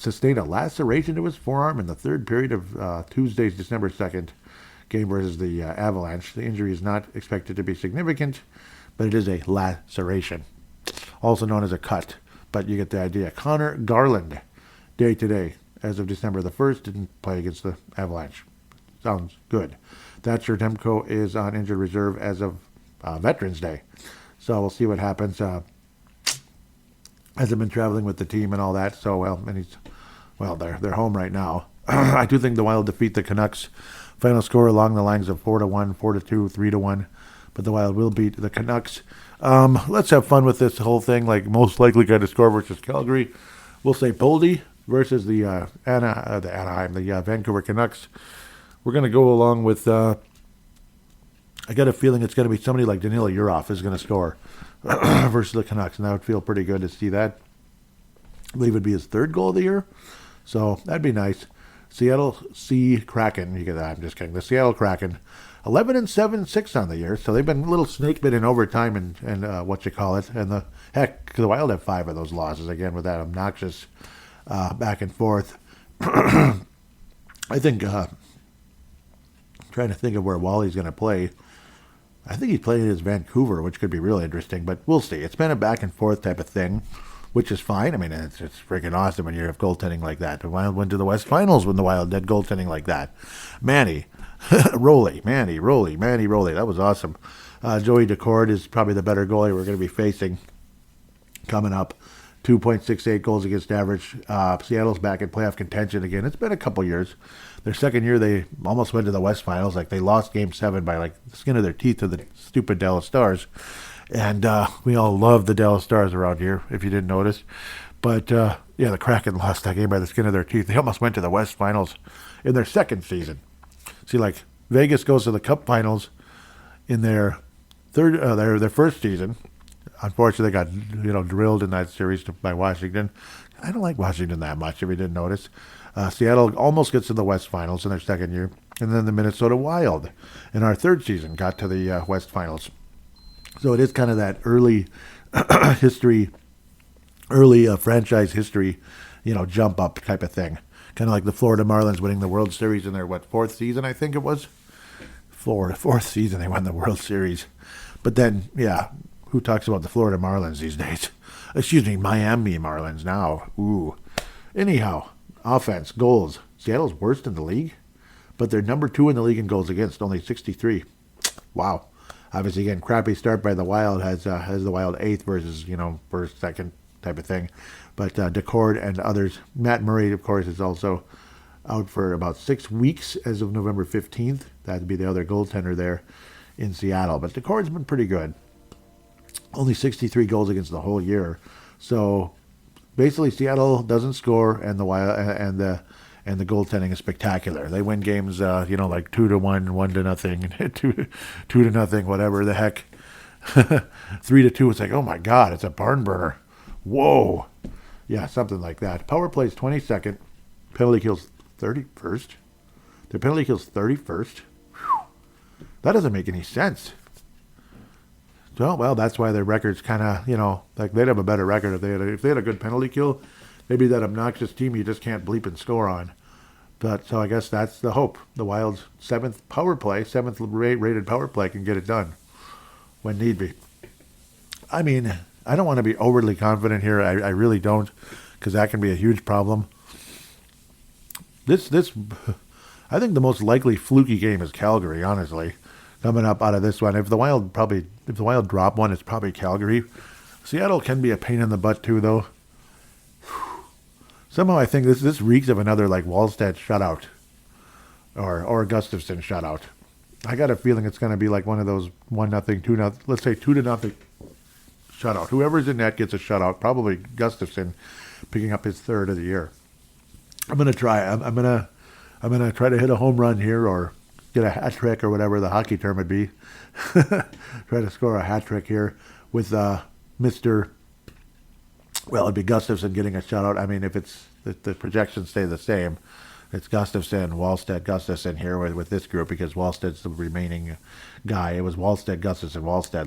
sustained a laceration to his forearm in the third period of Tuesday's December 2nd game versus the Avalanche. The injury is not expected to be significant, but it is a laceration, also known as a cut. But you get the idea. Connor Garland, day-to-day, as of December the 1st, didn't play against the Avalanche. Sounds good. Thatcher Demko is on injured reserve as of Veterans Day. So we'll see what happens. Hasn't been traveling with the team and all that. So, they're home right now. I do think the Wild defeat the Canucks. Final score along the lines of 4-1, 4-2, 3-1. But the Wild will beat the Canucks. Let's have fun with this whole thing. Most likely going to score versus Calgary. We'll say Boldy versus the Vancouver Canucks. We're going to go along with. I got a feeling it's going to be somebody like Danila Urov is going to score versus the Canucks, and that would feel pretty good to see that. I believe it would be his 3rd goal of the year, so that'd be nice. Seattle Sea Kraken, you get that, I'm just kidding. The Seattle Kraken, 11-7-6 on the year, so they've been a little snake bit in overtime and what you call it. And the Wild have 5 of those losses, again, with that obnoxious back and forth. I think, trying to think of where Wally's going to play. I think he's playing against Vancouver, which could be really interesting, but we'll see. It's been a back and forth type of thing, which is fine. I mean, it's freaking awesome when you have goaltending like that. The Wild went to the West Finals when the Wild did goaltending like that. Manny Roley. That was awesome. Joey Decord is probably the better goalie we're going to be facing coming up. 2.68 goals against average. Seattle's back in playoff contention again. It's been a couple years. Their second year, they almost went to the West Finals. Like, they lost Game 7 by, like, the skin of their teeth to the stupid Dallas Stars. And we all love the Dallas Stars around here, if you didn't notice. But, yeah, the Kraken lost that game by the skin of their teeth. They almost went to the West Finals in their second season. See, like, Vegas goes to the Cup Finals in their their first season. Unfortunately, they got drilled in that series by Washington. I don't like Washington that much, if you didn't notice. Seattle almost gets to the West Finals in their second year. And then the Minnesota Wild in our third season got to the West Finals. So it is kind of that early history, franchise history, jump up type of thing. Kind of like the Florida Marlins winning the World Series in their, fourth season, I think it was? Fourth season they won the World Series. But then, yeah, who talks about the Florida Marlins these days? Excuse me, Miami Marlins now. Ooh. Anyhow, offense, goals. Seattle's worst in the league, but they're number 2 in the league in goals against, only 63. Wow. Obviously, again, crappy start by the Wild has the Wild 8th versus, first, second type of thing. But Decord and others. Matt Murray, of course, is also out for about 6 weeks as of November 15th. That'd be the other goaltender there in Seattle. But Decord's been pretty good. Only 63 goals against the whole year. So basically, Seattle doesn't score, and the Wild and the goaltending is spectacular. They win games, like 2-1, 1-0, 2-0, whatever the heck. 3-2. It's like, oh my God, it's a barn burner. Whoa. Yeah, something like that. Power plays 22nd. Penalty kills 31st. Their penalty kills 31st. Whew. That doesn't make any sense. So, well, that's why their record's kind of, they'd have a better record if they had a good penalty kill. Maybe that obnoxious team you just can't bleep and score on. But so I guess that's the hope. The Wild's 7th rated power play can get it done when need be. I mean, I don't want to be overly confident here. I really don't, because that can be a huge problem. This I think the most likely fluky game is Calgary, honestly. Coming up out of this one, if the Wild drop one, it's probably Calgary. Seattle can be a pain in the butt too, though. Somehow I think this reeks of another like Wallstedt shutout, or Gustafsson shutout. I got a feeling it's going to be like one of those 1-0, 2-0, let's say 2-0 shutout. Whoever's in net gets a shutout. Probably Gustafsson picking up his 3rd of the year. I'm gonna try. I'm gonna try to hit a home run here, or get a hat trick, or whatever the hockey term would be. Try to score a hat trick here with Mr. Well, it'd be Gustafsson getting a shutout. I mean, if the projections stay the same, it's Gustafsson, Wallstedt, Gustafsson here with this group, because Wallsted's the remaining guy. It was Wallstedt, Gustafsson, Wallstedt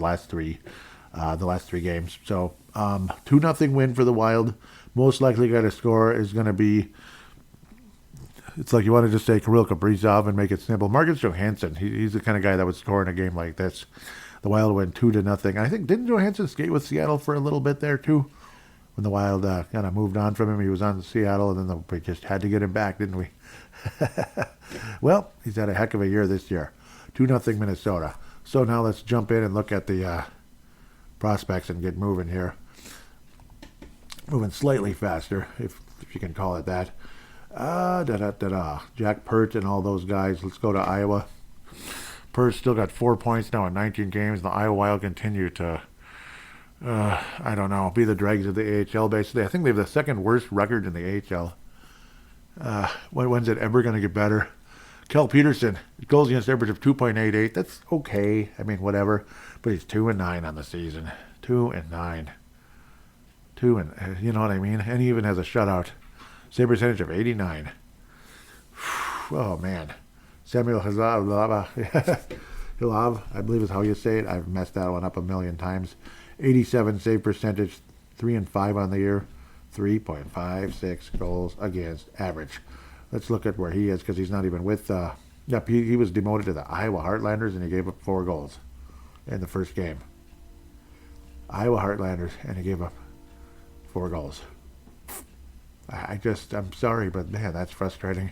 the last three games. So 2-0 win for the Wild. Most likely guy to score is going to be, it's like you want to just say Kirill Kaprizov and make it simple. Marcus Johansson, he's the kind of guy that would score in a game like this. The Wild win 2-0. I think, didn't Johansson skate with Seattle for a little bit there too? When the Wild kind of moved on from him, he was on Seattle, and then we just had to get him back, didn't we? Well, he's had a heck of a year this year. 2-0 Minnesota. So now let's jump in and look at the prospects and get moving here. Moving slightly faster, if you can call it that. Jack Pert and all those guys. Let's go to Iowa. Pert's still got 4 points now in 19 games. The Iowa Wild continue to, be the dregs of the AHL, basically. I think they have the second worst record in the AHL. When's it ever going to get better? Kel Peterson, goals against average of 2.88. That's okay. I mean, whatever. But he's 2-9 on the season. 2-9. You know what I mean? And he even has a shutout. Save percentage of 89. Oh, man. Samuel Hilav, I believe is how you say it. I've messed that one up a million times. 87 save percentage, 3-5 on the year, 3.56 goals against average. Let's look at where he is because he's not even with. He was demoted to the Iowa Heartlanders and he gave up 4 goals in the first game. Iowa Heartlanders and he gave up 4 goals. I'm sorry, but man, that's frustrating.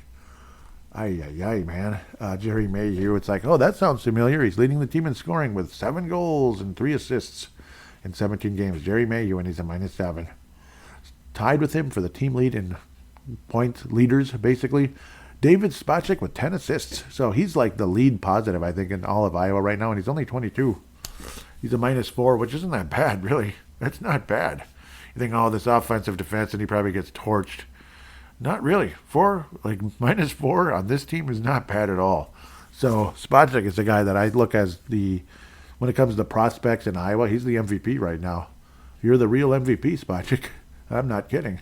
Ay, man. Jerry Mayhew, it's like, oh, that sounds familiar. He's leading the team in scoring with 7 goals and 3 assists in 17 games. Jerry Mayhew, and he's a -7. Tied with him for the team lead in point leaders, basically. David Spacek with 10 assists. So he's like the lead positive, I think, in all of Iowa right now, and he's only 22. He's a -4, which isn't that bad, really. That's not bad. You think, oh, this offensive defense, and he probably gets torched. Not really. -4 on this team is not bad at all. So Spacek is the guy that I look as when it comes to prospects in Iowa, he's the MVP right now. You're the real MVP, Spacek. I'm not kidding.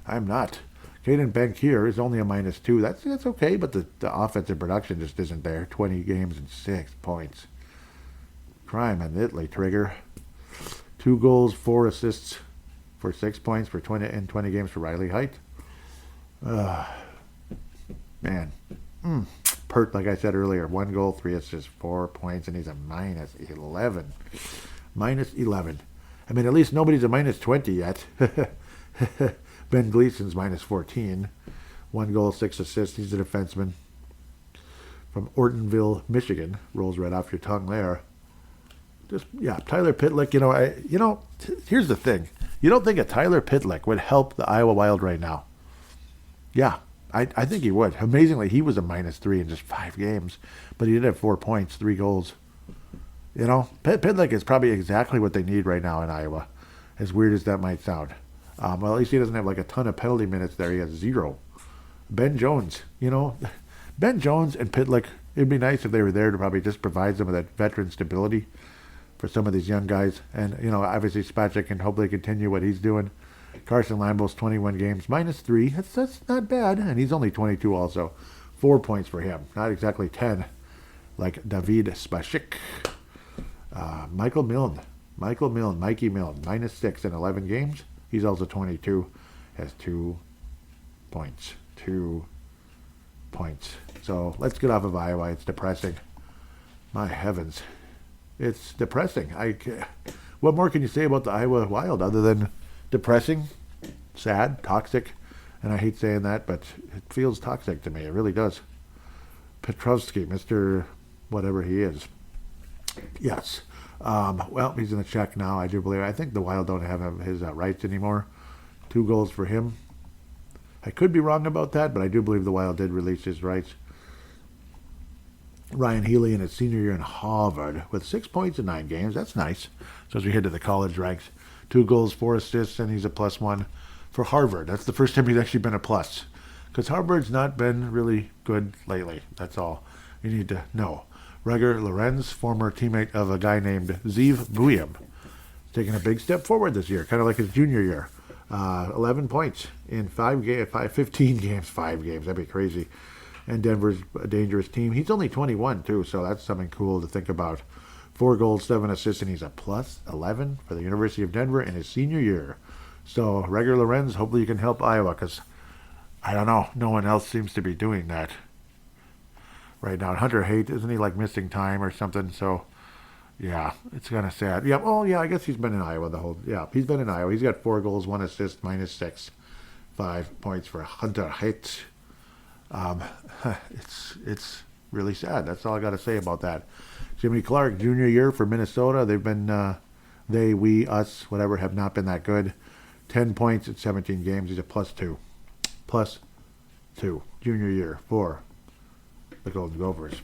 I'm not. Caden Bankier is only a -2. That's okay, but the offensive production just isn't there. 20 games and 6 points. Crime and Italy trigger. 2 goals, 4 assists for 6 points for 20 games for Riley Height. Man. Pert, like I said earlier, 1 goal, 3 assists, 4 points, and he's a -11. -11. I mean, at least nobody's a -20 yet. Ben Gleason's -14. 1 goal, 6 assists. He's a defenseman from Ortonville, Michigan. Rolls right off your tongue there. Tyler Pitlick, here's the thing. You don't think a Tyler Pitlick would help the Iowa Wild right now? Yeah, I think he would. Amazingly, he was a -3 in just 5 games, but he did have 4 points, 3 goals. Pitlick is probably exactly what they need right now in Iowa, as weird as that might sound. Well, at least he doesn't have like a ton of penalty minutes there. He has 0. Ben Jones, Ben Jones and Pitlick, it'd be nice if they were there to probably just provide some of that veteran stability for some of these young guys. And, obviously Spacek can hopefully continue what he's doing. Carson Lambo's 21 games, -3. That's not bad. And he's only 22 also. 4 points for him. Not exactly 10 like David Spacek. Mikey Milne, -6 in 11 games. He's also 22. Has 2 points. 2 points. So let's get off of Iowa. It's depressing. My heavens. It's depressing. What more can you say about the Iowa Wild other than depressing, sad, toxic? And I hate saying that, but it feels toxic to me. It really does. Petrovsky, Mr. whatever he is. Yes. Well, he's in the check now, I do believe. I think the Wild don't have his rights anymore. 2 goals for him. I could be wrong about that, but I do believe the Wild did release his rights. Ryan Healy in his senior year in Harvard with 6 points in 9 games. That's nice. So as we head to the college ranks, 2 goals, 4 assists, and he's a +1 for Harvard. That's the first time he's actually been a plus. Because Harvard's not been really good lately. That's all you need to know. Reger Lorenz, former teammate of a guy named Zeev Buium, taking a big step forward this year, kind of like his junior year. 11 points in 15 games, 5 games. That'd be crazy. And Denver's a dangerous team. He's only 21, too, so that's something cool to think about. 4 goals, 7 assists, and he's a +11 for the University of Denver in his senior year. So, Reger Lorenz, hopefully you can help Iowa, because, I don't know, no one else seems to be doing that right now. Hunter Haight, isn't he, like, missing time or something? So, yeah, it's kind of sad. Yeah, I guess he's been in Iowa he's been in Iowa. He's got 4 goals, 1 assist, -6. 5 points for Hunter Haight. It's really sad. That's all I got to say about that. Jimmy Clark, junior year for Minnesota. They've been, we, us, whatever, have not been that good. 10 points in 17 games. He's a +2. +2. Junior year for the Golden Gophers.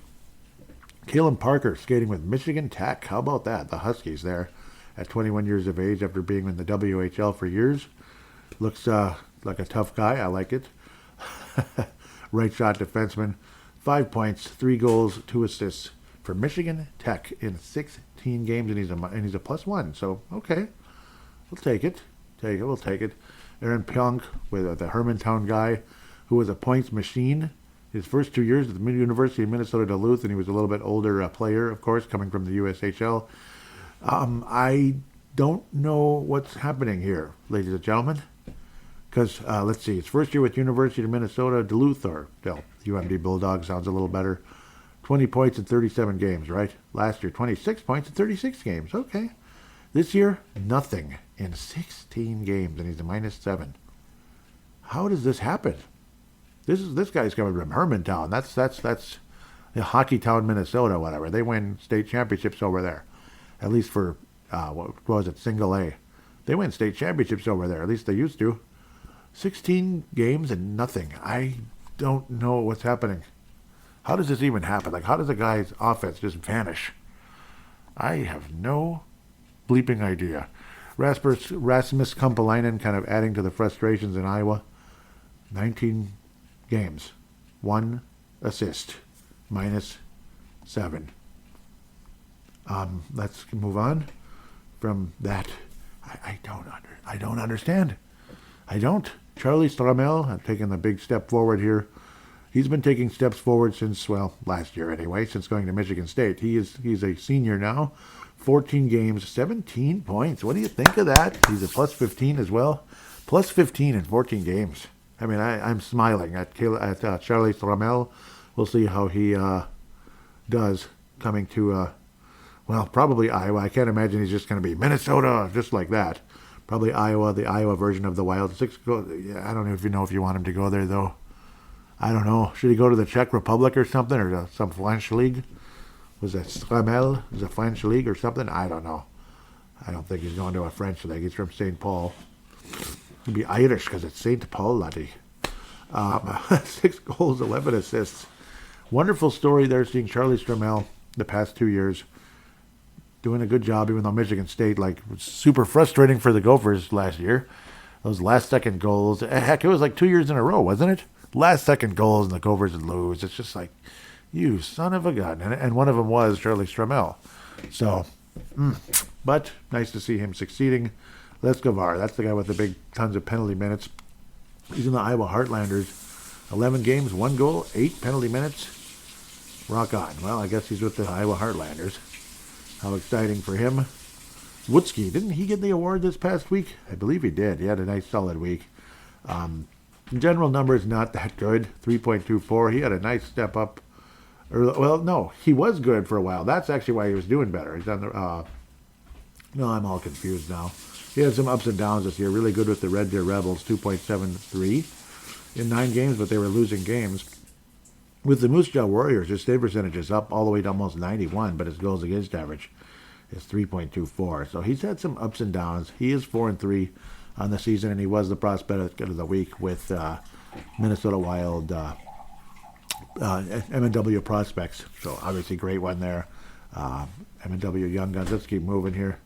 Kalen Parker skating with Michigan Tech. How about that? The Huskies there at 21 years of age after being in the WHL for years. Looks like a tough guy. I like it. Right shot defenseman. 5 points, 3 goals, 2 assists for Michigan Tech in 16 games, and he's a +1. So okay, we'll take it. We'll take it. Aaron Pionk with the Hermantown guy, who was a points machine his first 2 years at the University of Minnesota Duluth, and he was a little bit older player, of course, coming from the USHL. I don't know what's happening here, ladies and gentlemen, because let's see, his first year with University of Minnesota Duluth, or UMD Bulldogs sounds a little better. 20 points in 37 games, right? Last year, 26 points in 36 games. Okay. This year, nothing in 16 games, and he's a -7. How does this happen? This guy's coming from Hermantown. That's Hockey Town, Minnesota, whatever. They win state championships over there, at least for what was it, Single A. They win state championships over there. At least they used to. 16 games and nothing. I don't know what's happening. How does this even happen? Like, how does a guy's offense just vanish? I have no bleeping idea. Rasmus Kumpalainen kind of adding to the frustrations in Iowa. 19 games. 1 assist. -7. Let's move on from that. I don't understand. I don't. Charlie Stramel taking the big step forward here. He's been taking steps forward since, well, last year anyway, since going to Michigan State. He's a senior now. 14 games, 17 points. What do you think of that? He's a +15 as well. +15 in 14 games. I mean, I'm smiling at Charlie Stramel. We'll see how he does coming to, well, probably Iowa. I can't imagine he's just going to be Minnesota, just like that. Probably Iowa, the Iowa version of the Wild. I don't know if you want him to go there, though. I don't know. Should he go to the Czech Republic or something, or some French league? Was that Stramel? Was it French league or something? I don't know. I don't think he's going to a French league. He's from St. Paul. He'd be Irish because it's St. Paul, laddie. 6 goals, 11 assists. Wonderful story there, seeing Charlie Stramel the past 2 years doing a good job, even though Michigan State, was super frustrating for the Gophers last year. Those last-second goals. Heck, it was like 2 years in a row, wasn't it? Last-second goals and the Gophers would lose. It's just like, you son of a gun. And one of them was Charlie Stramel. So, but nice to see him succeeding. Les Gavar, that's the guy with the big tons of penalty minutes. He's in the Iowa Heartlanders. 11 games, 1 goal, 8 penalty minutes. Rock on. Well, I guess he's with the Iowa Heartlanders. How exciting for him. Woodsky, didn't he get the award this past week? I believe he did. He had a nice solid week. General numbers not that good. 3.24. He had a nice step up. Well, no, he was good for a while. That's actually why he was doing better. He's on the. No, I'm all confused now. He had some ups and downs this year. Really good with the Red Deer Rebels, 2.73 in 9 games, but they were losing games. With the Moose Jaw Warriors, his save percentage is up all the way to almost 91, but his goals against average is 3.24. So he's had some ups and downs. He is 4-3 on the season, and he was the prospect of the week with Minnesota Wild MNW prospects. So obviously great one there. MNW Young Guns. Let's keep moving here.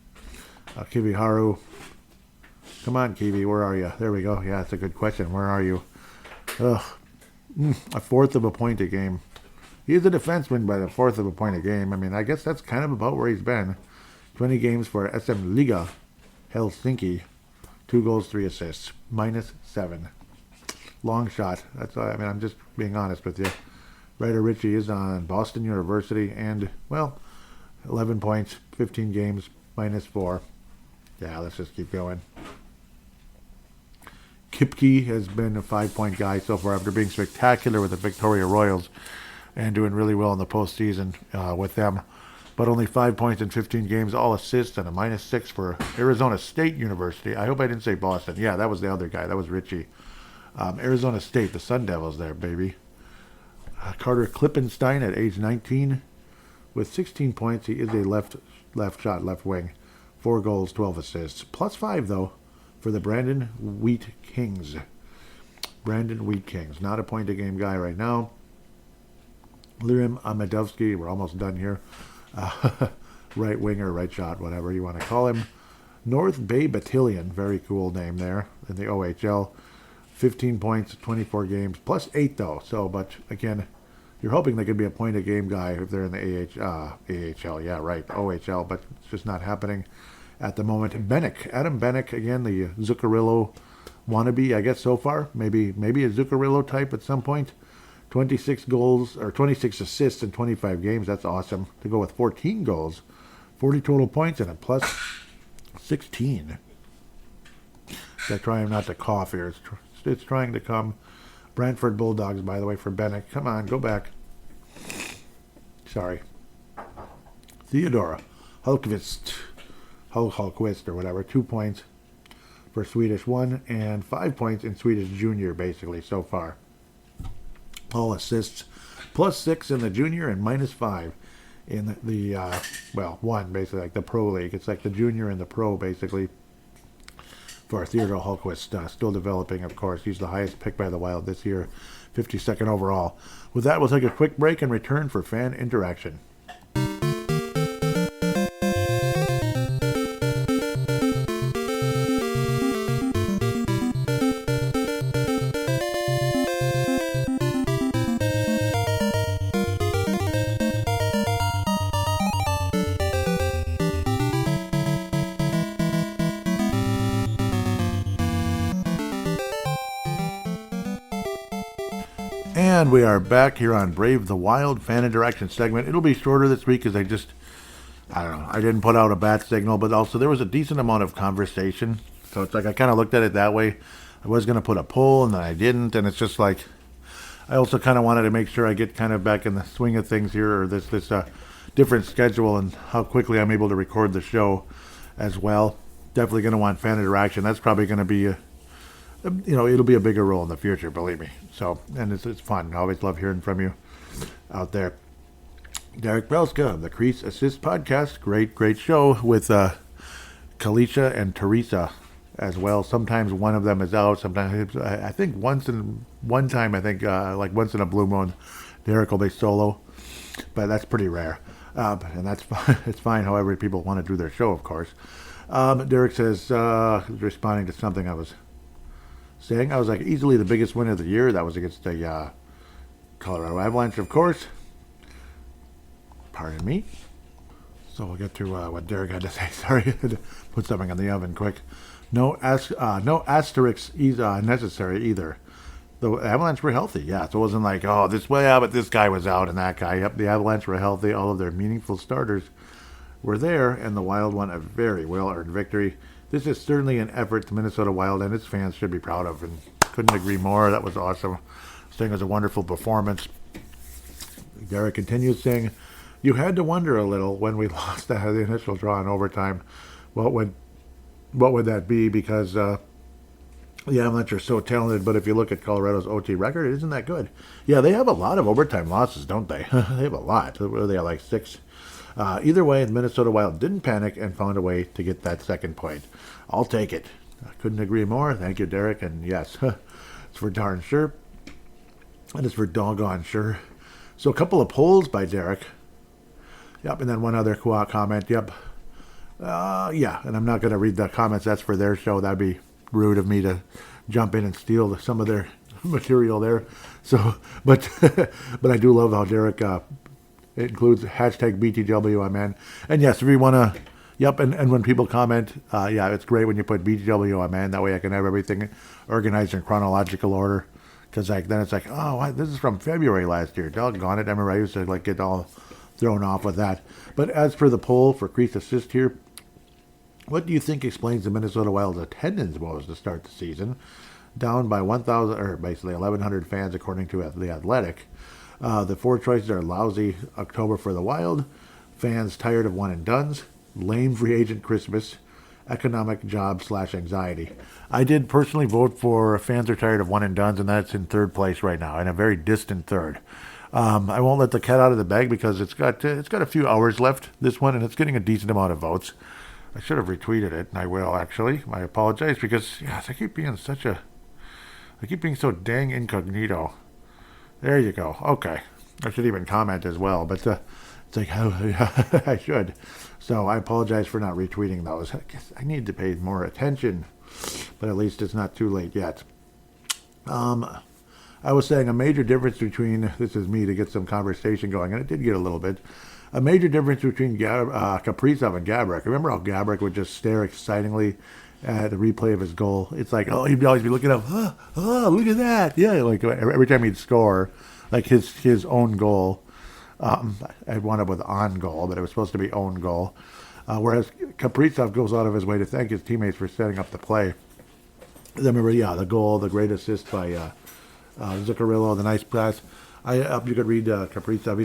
Kiwi Haru. Come on, Kiwi, where are you? There we go. Yeah, that's a good question. Where are you? A fourth of a point a game. He's a defenseman by the fourth of a point a game. I mean, I guess that's kind of about where he's been. 20 games for SM Liga Helsinki. 2 goals, 3 assists. -7. Long shot. That's all. I mean, I'm just being honest with you. Ryder Ritchie is on Boston University and, well, 11 points, 15 games, -4. Yeah, let's just keep going. Kipke has been a 5-point guy so far after being spectacular with the Victoria Royals and doing really well in the postseason with them. But only 5 points in 15 games, all assists, and a -6 for Arizona State University. I hope I didn't say Boston. Yeah, that was the other guy. That was Ritchie. Arizona State, the Sun Devils there, baby. Carter Klippenstein at age 19 with 16 points. He is a left wing. 4 goals, 12 assists. +5, though, for the Brandon Wheat Kings. Brandon Wheat Kings. Not a point-a-game guy right now. Lirim Amadovsky, we're almost done here. Right winger, right shot, whatever you want to call him. North Bay Battalion, very cool name there in the OHL. 15 points, 24 games, +8 though. So, but again, you're hoping they could be a point-a-game guy if they're in the AHL. Yeah, right, OHL, but it's just not happening at the moment. Adam Bennick, again, the Zuccarello wannabe, I guess so far. Maybe a Zuccarello type at some point. 26 goals, or 26 assists in 25 games. That's awesome. To go with 14 goals, 40 total points, and a plus 16. I'm trying not to cough here. It's trying to come. Brantford Bulldogs, by the way, for Bennett. Come on, go back. Sorry. Theodora Hulkvist, or whatever, 2 points for Swedish 1 and 5 points in Swedish junior, basically, so far. All assists, plus 6 in the junior and minus 5 in the 1, basically, like the pro league. It's like the junior and the pro, basically, for Theodore Hulkvist. Still developing, of course. He's the highest pick by the Wild this year, 52nd overall. With that, we'll take a quick break and return for fan interaction. And we are back here on Brave the Wild fan interaction segment. It'll be shorter this week because I don't know, I didn't put out a bat signal, but also there was a decent amount of conversation. So it's like I kind of looked at it that way. I was going to put a poll and then I didn't. And it's just like, I also kind of wanted to make sure I get kind of back in the swing of things here, or this different schedule and how quickly I'm able to record the show as well. Definitely going to want fan interaction. That's probably going to be it'll be a bigger role in the future, believe me. So, and it's fun. I always love hearing from you out there. Derek Belska of the Crease Assist Podcast. Great show with Kalisha and Teresa as well. Sometimes one of them is out. Sometimes, I think once in a blue moon, Derek will be solo. But that's pretty rare. And that's fine. It's fine however people want to do their show, of course. Derek says, responding to something I was saying, I was like, easily the biggest win of the year. That was against the Colorado Avalanche, of course. Pardon me. So we'll get to what Derek had to say. Sorry, put something in the oven quick. No asterisks necessary either. The Avalanche were healthy, yeah. So it wasn't like, oh, this way out, but this guy was out and that guy. Yep, the Avalanche were healthy. All of their meaningful starters were there, and the Wild won a very well-earned victory. This is certainly an effort the Minnesota Wild and its fans should be proud of, and couldn't agree more. That was awesome. This thing was a wonderful performance. Derek continues saying, you had to wonder a little when we lost the initial draw in overtime. What would that be? Because the Avalanche are so talented, but if you look at Colorado's OT record, it isn't that good. Yeah, they have a lot of overtime losses, don't they? They have a lot. They have like 6. Either way, the Minnesota Wild didn't panic and found a way to get that second point. I'll take it. I couldn't agree more. Thank you, Derek. And yes, it's for darn sure. And it's for doggone sure. So a couple of polls by Derek. Yep, and then one other comment. Yep. Yeah, and I'm not going to read the comments. That's for their show. That'd be rude of me to jump in and steal some of their material there. So, but I do love how Derek it includes hashtag BTWMN. And yes, if you want to, yep, and when people comment, yeah, it's great when you put BTWMN. That way I can have everything organized in chronological order. Because then it's like, oh, this is from February last year. Doggone it. I remember I used to get all thrown off with that. But as for the poll for Crease Assist here, what do you think explains the Minnesota Wild's attendance woes to start the season? Down by 1,000, or basically 1,100 fans according to The Athletic. The 4 choices are lousy October for the Wild, fans tired of one and dones, lame free agent Christmas, economic job/anxiety. I did personally vote for fans are tired of one and dones, and that's in third place right now, in a very distant third. I won't let the cat out of the bag because it's got a few hours left, this one, and it's getting a decent amount of votes. I should have retweeted it, and I will actually. I apologize because I keep being so dang incognito. There you go. Okay. I should even comment as well, but it's like, I should. So I apologize for not retweeting those. I guess I need to pay more attention, but at least it's not too late yet. I was saying a major difference between, this is me to get some conversation going, and it did get a little bit, a major difference between Kaprizov and Gaborik. Remember how Gaborik would just stare excitingly at the replay of his goal? It's like, he'd always be looking up, look at that. Yeah, like every time he'd score, like his own goal. I wound up with on goal, but it was supposed to be own goal. Whereas Kaprizov goes out of his way to thank his teammates for setting up the play. I remember, the goal, the great assist by Zuccarello, the nice pass. You could read Kaprizov.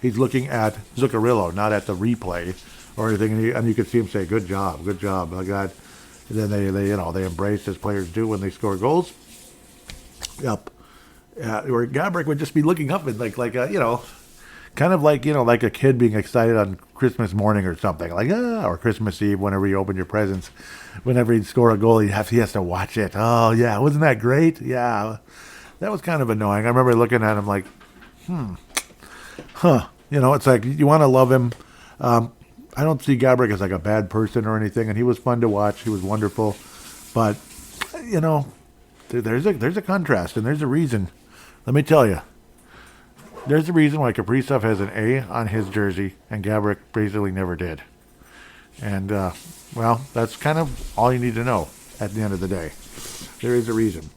He's looking at Zuccarello, not at the replay or anything, and you could see him say, "Good job, my God." And then they embrace, as players do when they score goals. Yep. Or Gabrick would just be looking up and kind of like a kid being excited on Christmas morning or something, or Christmas Eve, whenever you open your presents. Whenever he'd score a goal, he has to watch it. Oh, yeah, wasn't that great? Yeah, that was kind of annoying. I remember looking at him like, it's like, you want to love him. I don't see Gabrick as like a bad person or anything, and he was fun to watch. He was wonderful. But, there's a contrast, and there's a reason. Let me tell you. There's a reason why Kaprizov has an A on his jersey, and Gabrick basically never did. And, that's kind of all you need to know at the end of the day. There is a reason.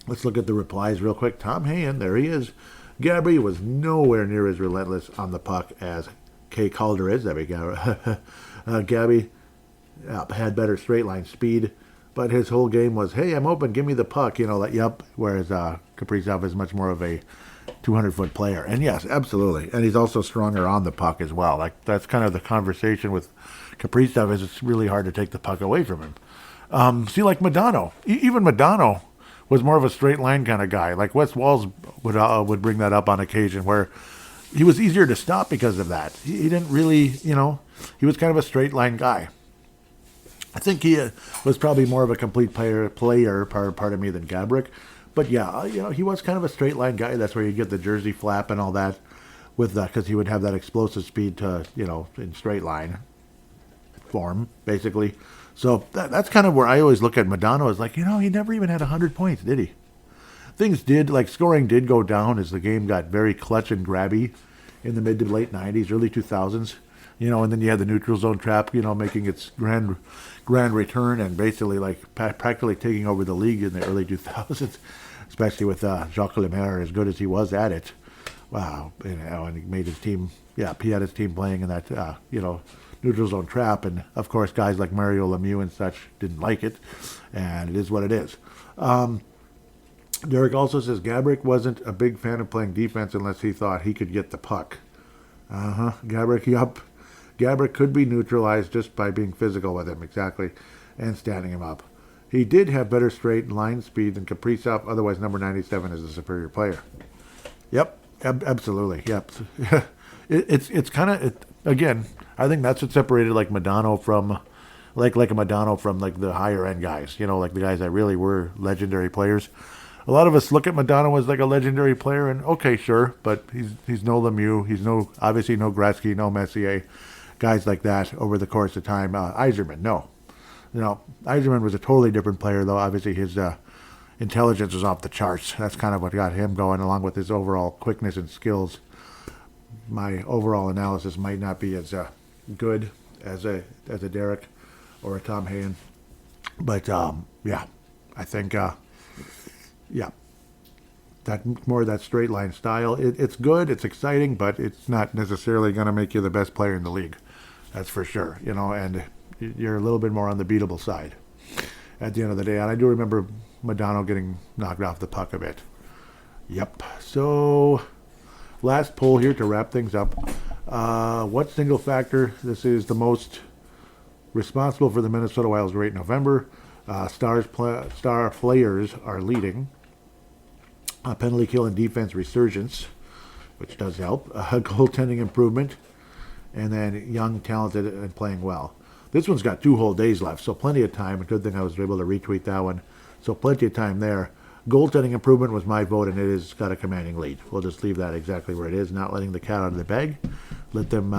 Let's look at the replies real quick. Tom Hayen, there he is. Gabby was nowhere near as relentless on the puck as Kay Calder is. Gabby had better straight line speed, but his whole game was, hey, I'm open, give me the puck. Whereas Kaprizov is much more of a 200-foot player. And yes, absolutely. And he's also stronger on the puck as well. Like, that's kind of the conversation with Kaprizov, is it's really hard to take the puck away from him. Like Modano. Even Modano was more of a straight line kind of guy. Like Wes Walls would bring that up on occasion, where he was easier to stop because of that. He didn't really, he was kind of a straight line guy. I think he was probably more of a complete player, pardon me, than Gabrick. But yeah, he was kind of a straight line guy. That's where you get the jersey flap and all that, with that, because he would have that explosive speed to, in straight line form, basically. So that's kind of where I always look at Modano as like, he never even had 100 points, did he? Scoring did go down as the game got very clutch and grabby in the mid to late 90s, early 2000s. And then you had the neutral zone trap, making its grand return and basically practically taking over the league in the early 2000s, especially with Jacques Lemaire, as good as he was at it. Wow, and he made his team, he had his team playing in that, neutral zone trap, and of course guys like Mario Lemieux and such didn't like it, and it is what it is. Derek also says Gabrick wasn't a big fan of playing defense unless he thought he could get the puck. Gabrick could be neutralized just by being physical with him, exactly, and standing him up. He did have better straight line speed than Kaprizov, otherwise number 97 is a superior player. Yep, absolutely, yep. It's kind of, again, I think that's what separated Modano from, like a Modano from the higher end guys, like the guys that really were legendary players. A lot of us look at Modano as like a legendary player, and okay, sure, but he's no Lemieux, he's obviously no Gretzky, no Messier, guys like that over the course of time. Yzerman, no. Yzerman was a totally different player, though. Obviously, his intelligence was off the charts. That's kind of what got him going, along with his overall quickness and skills. My overall analysis might not be as good as a Derek or a Tom Hayen, but I think that more of that straight line style. It's good, it's exciting, but it's not necessarily going to make you the best player in the league. That's for sure. And you're a little bit more on the beatable side at the end of the day. And I do remember Modano getting knocked off the puck a bit. Yep. So last poll here to wrap things up. What single factor this is the most responsible for the Minnesota Wild's great November? Star players are leading. Penalty kill and defense resurgence, which does help. Goaltending improvement. And then young, talented, and playing well. This one's got 2 whole days left, so plenty of time. A good thing I was able to retweet that one. So plenty of time there. Goaltending improvement was my vote, and it has got a commanding lead. We'll just leave that exactly where it is, not letting the cat out of the bag. Let them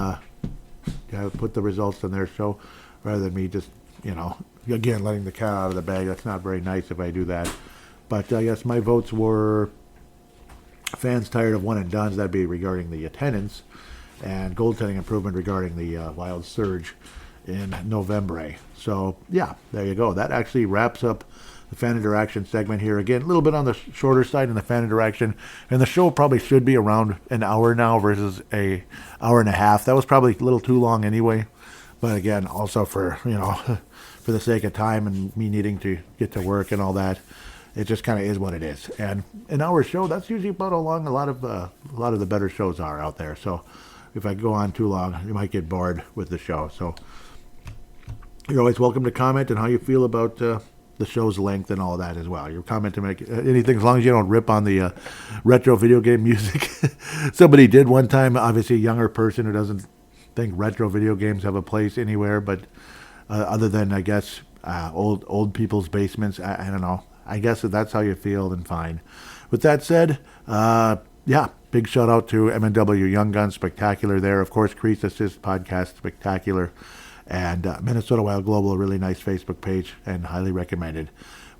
put the results on their show, rather than me just, again, letting the cat out of the bag. That's not very nice if I do that. But I guess my votes were fans tired of one and dones. That'd be regarding the attendance, and goaltending improvement regarding the Wild surge in November. So, yeah, there you go. That actually wraps up the fan interaction segment here. Again, a little bit on the shorter side in the fan interaction, and the show probably should be around an hour now versus a hour and a half. That was probably a little too long anyway, but again, also for, for the sake of time and me needing to get to work and all that, it just kind of is what it is. And an hour show, that's usually about how long a lot of the better shows are out there. So if I go on too long, you might get bored with the show. So you're always welcome to comment on how you feel about the show's length and all that as well. Your comment to make anything, as long as you don't rip on the retro video game music. Somebody did one time, obviously a younger person who doesn't think retro video games have a place anywhere, but other than, I guess, old people's basements. I don't know. I guess if that's how you feel, then fine. With that said, big shout out to MNW Young Guns Spectacular there. Of course, Crease Assist Podcast Spectacular. And Minnesota Wild Global, a really nice Facebook page and highly recommended.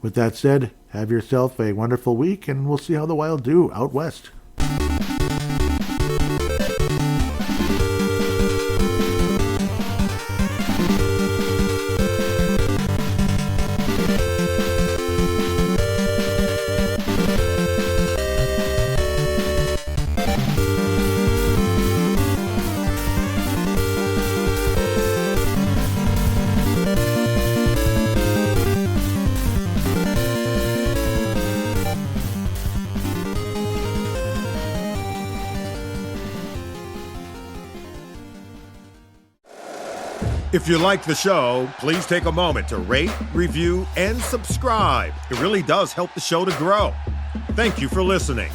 With that said, have yourself a wonderful week, and we'll see how the Wild do out west. If you like the show, please take a moment to rate, review, and subscribe. It really does help the show to grow. Thank you for listening.